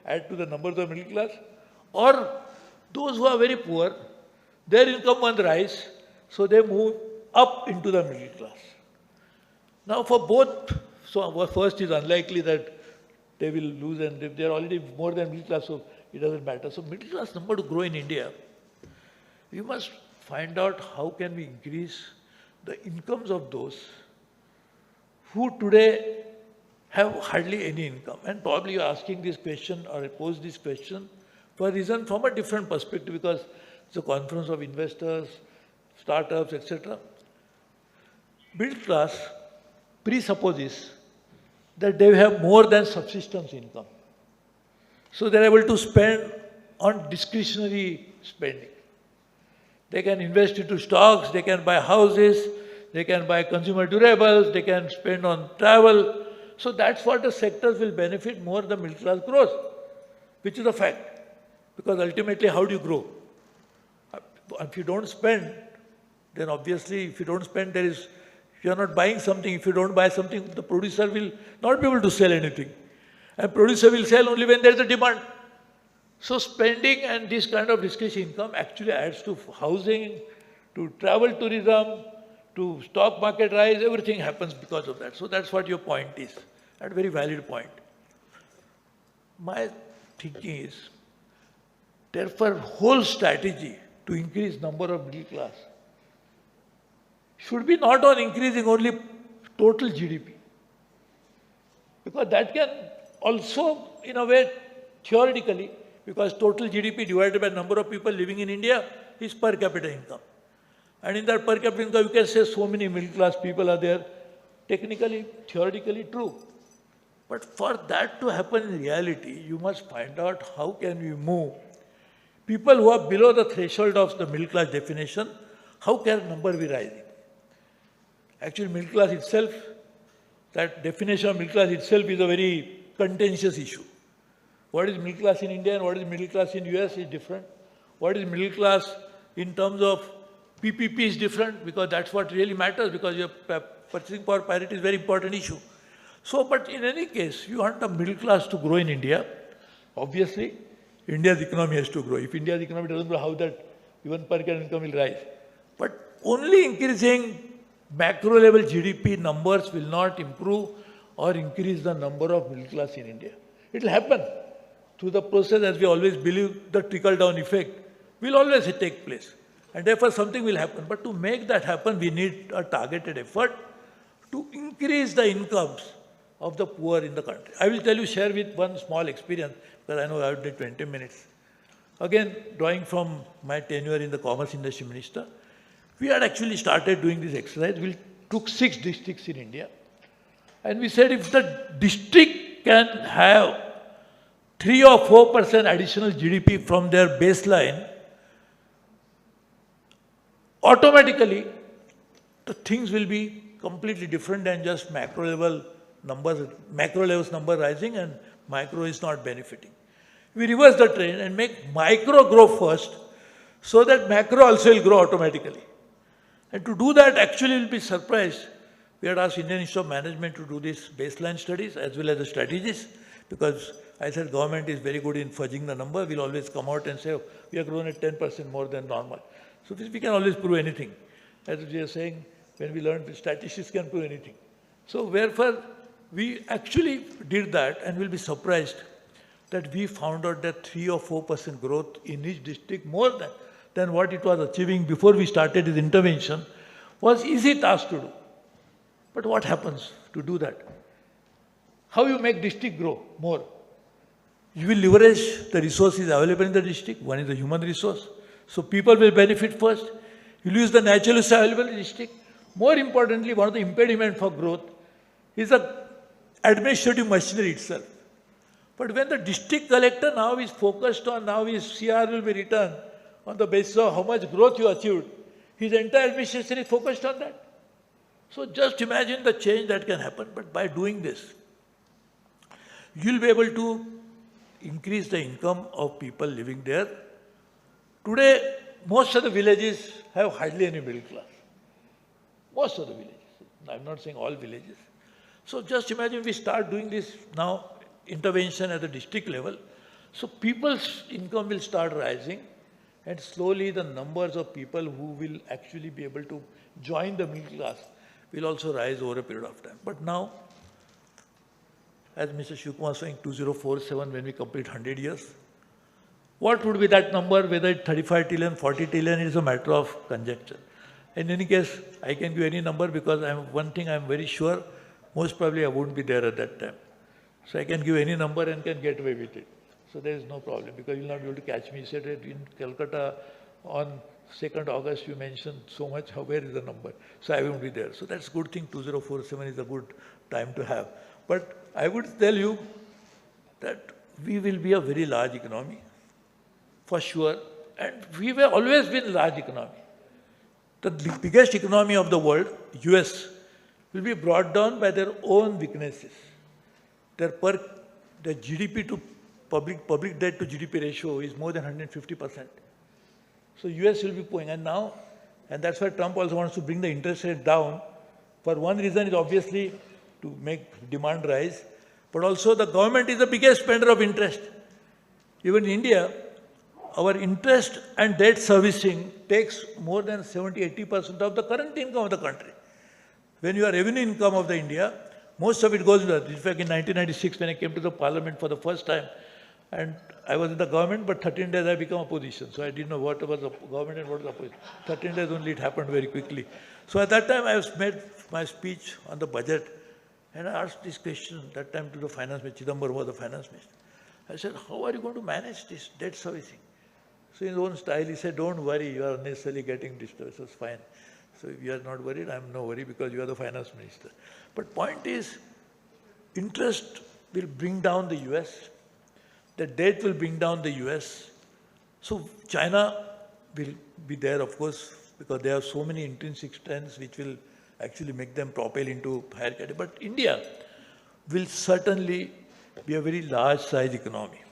F: add to the number of the middle class. Or those who are very poor, their income will rise, so they move up into the middle class. Now for both, so first is unlikely that they will lose, and if they are already more than middle class, so it doesn't matter. So middle class number to grow in India, we must find out how can we increase the incomes of those who today have hardly any income. And probably you're asking this question or pose this question for a reason from a different perspective, because it's a conference of investors, startups, etc. Middle class presupposes that they have more than subsistence income. So they're able to spend on discretionary spending. They can invest into stocks, they can buy houses, they can buy consumer durables, they can spend on travel. So that's what the sectors will benefit more the middle class grows, which is a fact. Because ultimately, how do you grow? If you don't spend, then obviously if you don't spend, you are not buying something. If you don't buy something, the producer will not be able to sell anything. And producer will sell only when there is a demand. So spending and this kind of discretionary income actually adds to housing, to travel tourism, to stock market rise, everything happens because of that. So that's what your point is, and a very valid point. My thinking is, therefore, whole strategy to increase number of middle class should be not on increasing only total GDP. Because that can also, in a way, theoretically, because total GDP divided by number of people living in India is per capita income. And in that per capita income, you can say so many middle class people are there. Technically, theoretically true. But for that to happen in reality, you must find out how can we move people who are below the threshold of the middle class definition, how can number be rising? Actually, middle class itself, that definition of middle class itself is a very contentious issue. What is middle class in India and what is middle class in US is different. What is middle class in terms of PPP is different, because that's what really matters, because your purchasing power parity is a very important issue. So, but in any case, you want the middle class to grow in India, obviously, India's economy has to grow. If India's economy doesn't grow, how that even per capita income will rise? But only increasing macro level GDP numbers will not improve or increase the number of middle class in India. It will happen through the process, as we always believe, the trickle-down effect will always take place. And therefore, something will happen. But to make that happen, we need a targeted effort to increase the incomes of the poor in the country. I will share with one small experience, because I know I have done 20 minutes. Again, drawing from my tenure in the Commerce Industry Minister, we had actually started doing this exercise. We took 6 districts in India. And we said if the district can have 3 or 4% additional GDP from their baseline, automatically the things will be completely different than just macro level numbers, macro levels number rising and micro is not benefiting. We reverse the trend and make micro grow first, so that macro also will grow automatically. And to do that, actually you'll be surprised. We had asked Indian Institute of Management to do these baseline studies as well as the strategies, because I said government is very good in fudging the number. We'll always come out and say, oh, we have grown at 10% more than normal. So we can always prove anything. As we are saying, when we learned, statistics can prove anything. So wherefore, we actually did that, and we'll be surprised that we found out that 3 or 4% growth in each district, more than what it was achieving before we started this intervention, was easy task to do. But what happens to do that? How you make district grow more? You will leverage the resources available in the district. One is the human resource. So people will benefit first. You use the natural resources available in the district. More importantly, one of the impediments for growth is the administrative machinery itself. But when the district collector now is focused on, now his CR will be returned on the basis of how much growth you achieved, his entire administration is focused on that. So just imagine the change that can happen. But by doing this, you'll be able to increase the income of people living there. Today, most of the villages have hardly any middle class. Most of the villages. I'm not saying all villages. So just imagine we start doing this now, intervention at the district level. So people's income will start rising, and slowly the numbers of people who will actually be able to join the middle class will also rise over a period of time. But now, as Mr. Sivakumar was saying, 2047, when we complete 100 years, what would be that number? Whether it's 35 trillion, 40 trillion, it is a matter of conjecture. In any case, I can give any number because one thing I'm very sure, most probably I won't be there at that time. So I can give any number and can get away with it. So there is no problem because you'll not be able to catch me. You said that in Calcutta on 2nd August you mentioned so much, where is the number? So I won't be there. So that's a good thing, 2047 is a good time to have. But I would tell you that we will be a very large economy, for sure. And we have always been a large economy. The biggest economy of the world, US, will be brought down by their own weaknesses. Their GDP to public debt to GDP ratio is more than 150%. So US will be pulling, and now, and that's why Trump also wants to bring the interest rate down. For one reason is obviously to make demand rise, but also the government is the biggest spender of interest. Even in India, our interest and debt servicing takes more than 70-80% of the current income of the country. When you are revenue income of the India, most of it goes into that. In fact, in 1996, when I came to the parliament for the first time, and I was in the government, but 13 days I became opposition. So I didn't know what was the government and what was opposition. 13 days only, it happened very quickly. So at that time, I made my speech on the budget, and I asked this question that time to the finance minister. Chidambaram was the finance minister. I said, how are you going to manage this debt servicing? So in his own style, he said, don't worry, you are unnecessarily getting disturbed. So it's fine. So if you are not worried, I am no worry because you are the finance minister. But point is, interest will bring down the US. The debt will bring down the US. So China will be there, of course, because there are so many intrinsic strengths which will actually make them propel into higher category. But India will certainly be a very large size economy.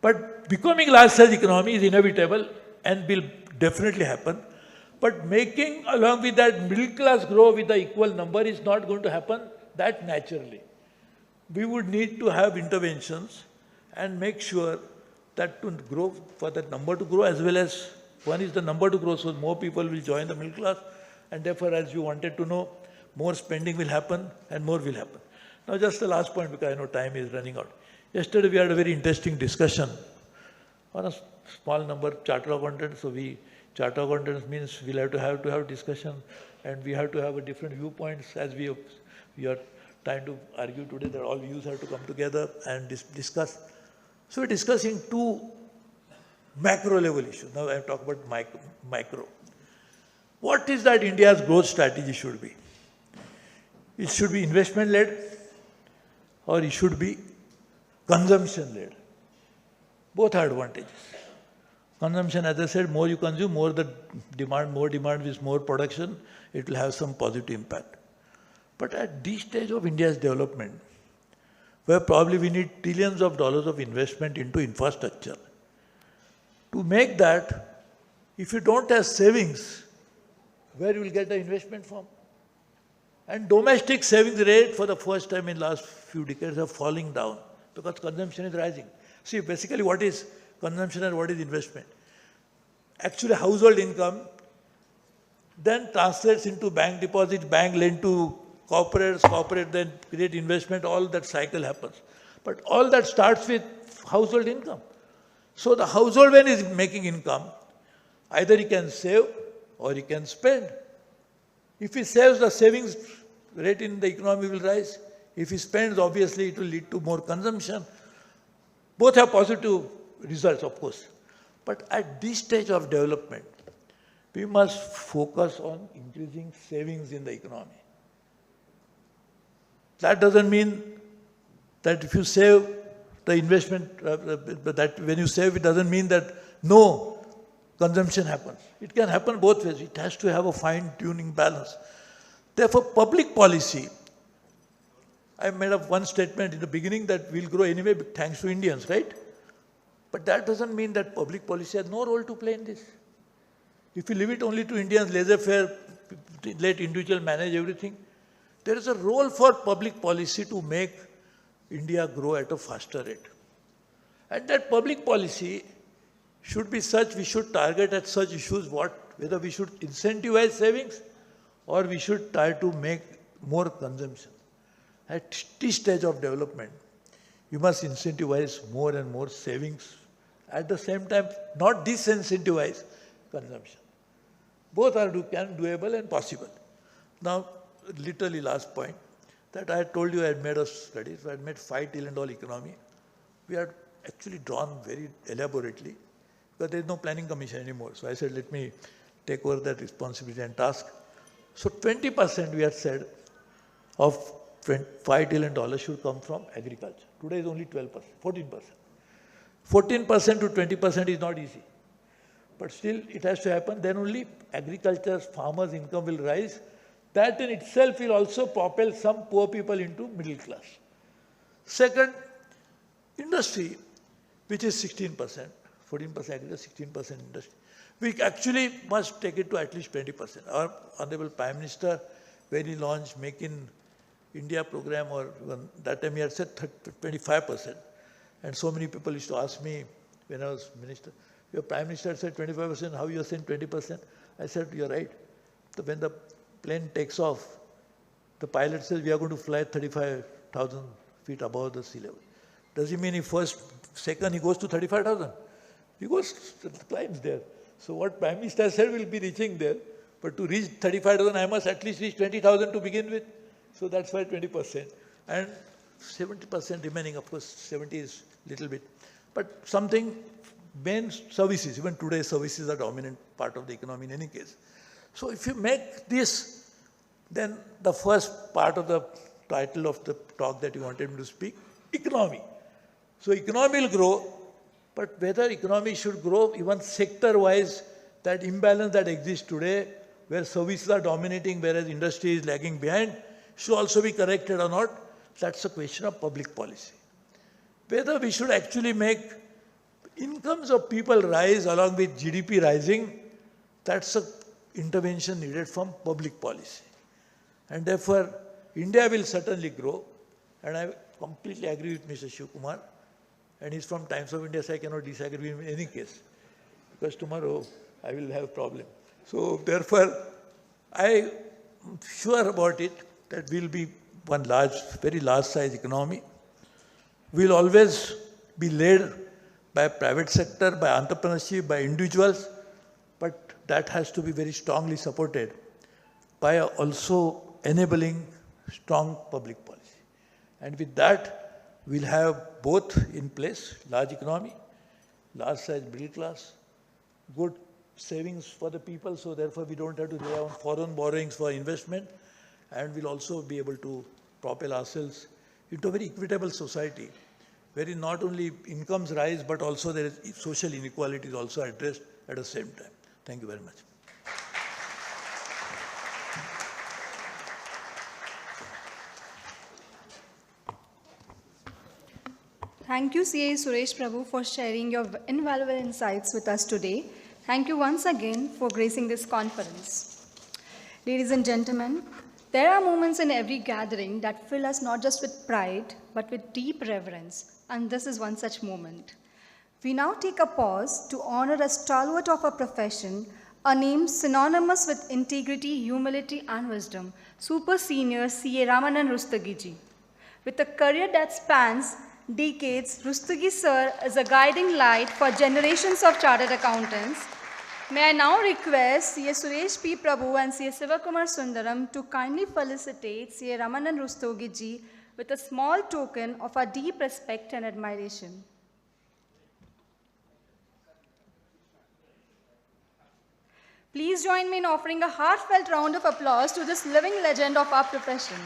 F: But becoming large size economy is inevitable and will definitely happen. But making along with that middle class grow with the equal number is not going to happen that naturally. We would need to have interventions and make sure that to grow, for that number to grow, as well as one is the number to grow, so more people will join the middle class, and therefore, as you wanted to know, more spending will happen and more will happen. Now just the last point, because I know time is running out. Yesterday we had a very interesting discussion on a small number of chartered accountants. So chartered accountants means we'll have to have discussion, and we have to have a different viewpoints as we are trying to argue today that all views have to come together and discuss. So we're discussing two macro level issues. Now I talk about micro. What is that India's growth strategy should be? It should be investment led, or it should be consumption led. Both are advantages. Consumption, as I said, more you consume, more demand with more production, it will have some positive impact. But at this stage of India's development, where probably we need trillions of dollars of investment into infrastructure, to make that, if you don't have savings, where you will get the investment from? And domestic savings rate for the first time in last few decades are falling down because consumption is rising. See, basically what is consumption and what is investment? Actually household income then translates into bank deposits, bank lend to corporates, corporate then create investment, all that cycle happens. But all that starts with household income. So the household, when is making income, either he can save or he can spend. If he saves, the savings rate in the economy will rise. If he spends, obviously it will lead to more consumption. Both have positive results, of course. But at this stage of development, we must focus on increasing savings in the economy. That doesn't mean that if you save the investment, that when you save, it doesn't mean that no consumption happens. It can happen both ways. It has to have a fine-tuning balance. Therefore, public policy, I made up one statement in the beginning that we'll grow anyway thanks to Indians, right? But that doesn't mean that public policy has no role to play in this. If you leave it only to Indians, laissez-faire, let individuals manage everything, there is a role for public policy to make India grow at a faster rate. And that public policy should be such, we should target at such issues whether we should incentivize savings or we should try to make more consumption. At this stage of development, you must incentivize more and more savings. At the same time, not disincentivize consumption. Both are doable and possible. Now, literally last point, that I had told you I had made a study, so I had made $5 trillion economy. We had actually drawn very elaborately, because there is no planning commission anymore. So I said, let me take over that responsibility and task. So 20% we had said of $5 trillion should come from agriculture. Today is only 12%, 14%. 14% to 20% is not easy. But still, it has to happen. Then only agriculture's farmers' income will rise. That in itself will also propel some poor people into middle class. Second, industry, which is 16%, 14% agriculture, 16% industry. We actually must take it to at least 20%. Our Honorable Prime Minister, when he launched Make in India program, or that time he had said 25%. And so many people used to ask me when I was minister, your Prime Minister said 25%, how you are saying 20%? I said, you're right. So when the plane takes off, the pilot says we are going to fly 35,000 feet above the sea level. Does he mean second he goes to 35,000? He goes, climbs there. So what Prime Minister said, will be reaching there. But to reach 35,000, I must at least reach 20,000 to begin with. So that's why 20%. And 70% remaining, of course, 70 is little bit. But something, main services, even today services are dominant part of the economy in any case. So if you make this, then the first part of the title of the talk that you wanted me to speak, economy. So economy will grow, but whether economy should grow even sector-wise, that imbalance that exists today, where services are dominating, whereas industry is lagging behind, should also be corrected or not, that's a question of public policy. Whether we should actually make incomes of people rise along with GDP rising, that's an intervention needed from public policy. And therefore, India will certainly grow, and I completely agree with Mr. Sivakumar, and he's from Times of India, so I cannot disagree with him in any case, because tomorrow I will have a problem. So therefore, I am sure about it that we'll be one very large size economy. We'll always be led by private sector, by entrepreneurship, by individuals, but that has to be very strongly supported by also enabling strong public policy. And with that, we'll have both in place, large economy, large size middle class, good savings for the people, so therefore we don't have to rely on foreign borrowings for investment, and we'll also be able to propel ourselves into a very equitable society, wherein not only incomes rise, but also there is social inequality is also addressed at the same time. Thank you very much.
A: Thank you, CA Suresh Prabhu, for sharing your invaluable insights with us today. Thank you once again for gracing this conference. Ladies and gentlemen, there are moments in every gathering that fill us not just with pride, but with deep reverence, and this is one such moment. We now take a pause to honor a stalwart of our profession, a name synonymous with integrity, humility, and wisdom, Super Senior C.A. Ramanan Rustagiji. With a career that spans decades, Rustagi sir is a guiding light for generations of chartered accountants. May I now request C.A. Suresh P. Prabhu and C.A. Sivakumar Sundaram to kindly felicitate C.A. Ramanan Rustagi ji with a small token of our deep respect and admiration. Please join me in offering a heartfelt round of applause to this living legend of our profession.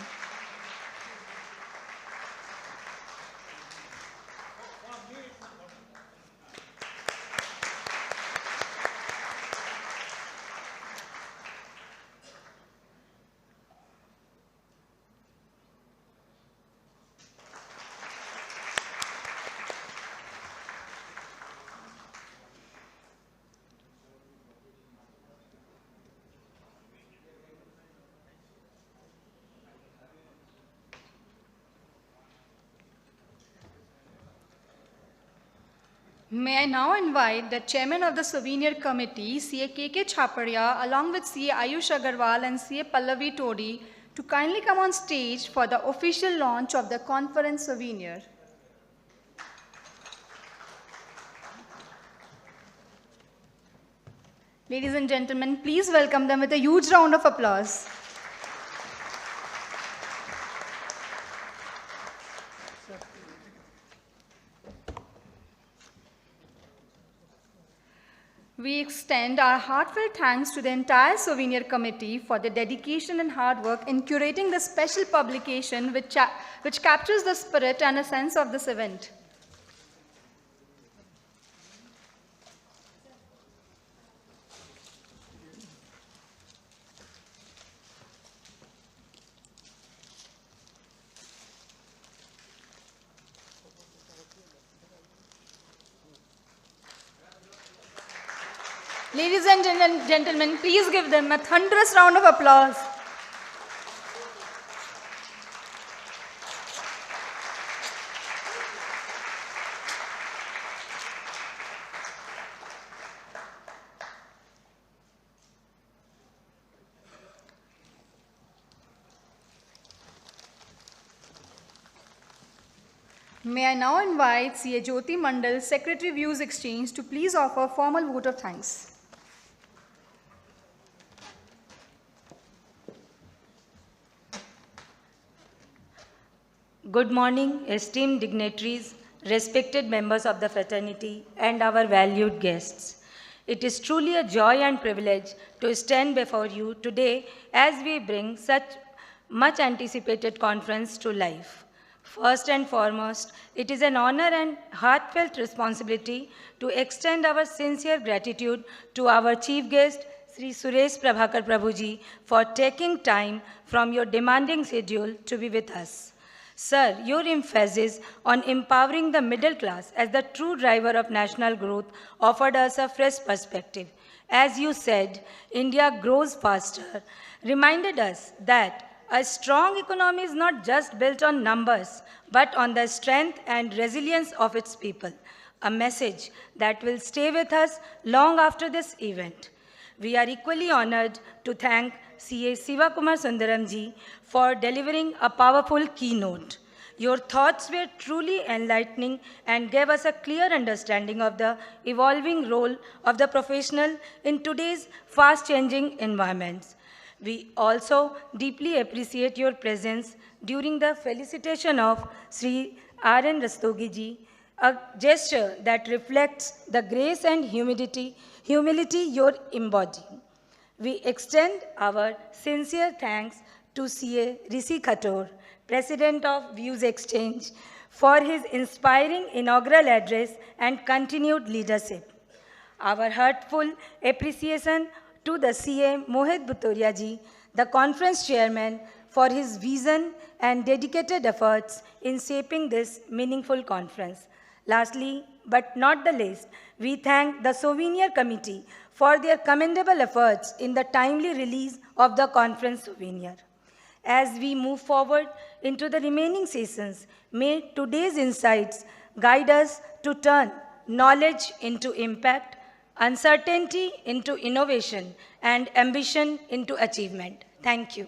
A: May I now invite the chairman of the Sovinuer committee, CA K.K.Chhaparia, along with CA Ayush Agarwal and CA Pallavi Todi, to kindly come on stage for the official launch of the conference Sovinuer. Ladies and gentlemen, please welcome them with a huge round of applause. We extend our heartfelt thanks to the entire Sovinuer committee for their dedication and hard work in curating this special publication which captures the spirit and essence of this event. Ladies and gentlemen, please give them a thunderous round of applause. May I now invite CA Jyoti Mandal, Secretary Views Exchange, to please offer a formal vote of thanks.
G: Good morning, esteemed dignitaries, respected members of the fraternity, and our valued guests. It is truly a joy and privilege to stand before you today as we bring such much anticipated conference to life. First and foremost, it is an honor and heartfelt responsibility to extend our sincere gratitude to our chief guest, Sri Suresh Prabhuji, for taking time from your demanding schedule to be with us. Sir, your emphasis on empowering the middle class as the true driver of national growth offered us a fresh perspective. As you said, India grows faster, reminded us that a strong economy is not just built on numbers, but on the strength and resilience of its people, a message that will stay with us long after this event. We are equally honored to thank CA Sivakumar Sundaram ji for delivering a powerful keynote. Your thoughts were truly enlightening and gave us a clear understanding of the evolving role of the professional in today's fast-changing environments. We also deeply appreciate your presence during the felicitation of Sri R.N. Rastogi ji, a gesture that reflects the grace and humility you're embodying. We extend our sincere thanks to CA Rishi Khator, President of Views Exchange, for his inspiring inaugural address and continued leadership. Our heartful appreciation to the CA Mohit Bhuteria ji, the conference chairman, for his vision and dedicated efforts in shaping this meaningful conference. Lastly, but not the least, we thank the Sovinuer Committee for their commendable efforts in the timely release of the conference Sovinuer. As we move forward into the remaining sessions, may today's insights guide us to turn knowledge into impact, uncertainty into innovation, and ambition into achievement. Thank you.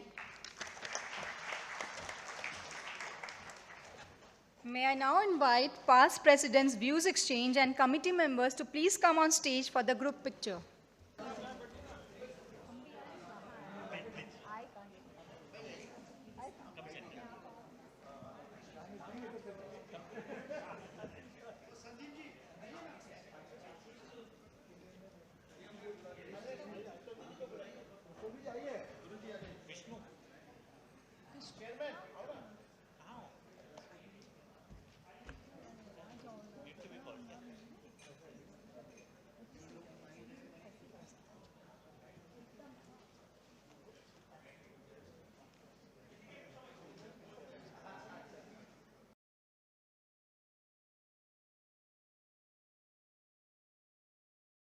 A: May I now invite past presidents, Views Exchange, and committee members to please come on stage for the group picture.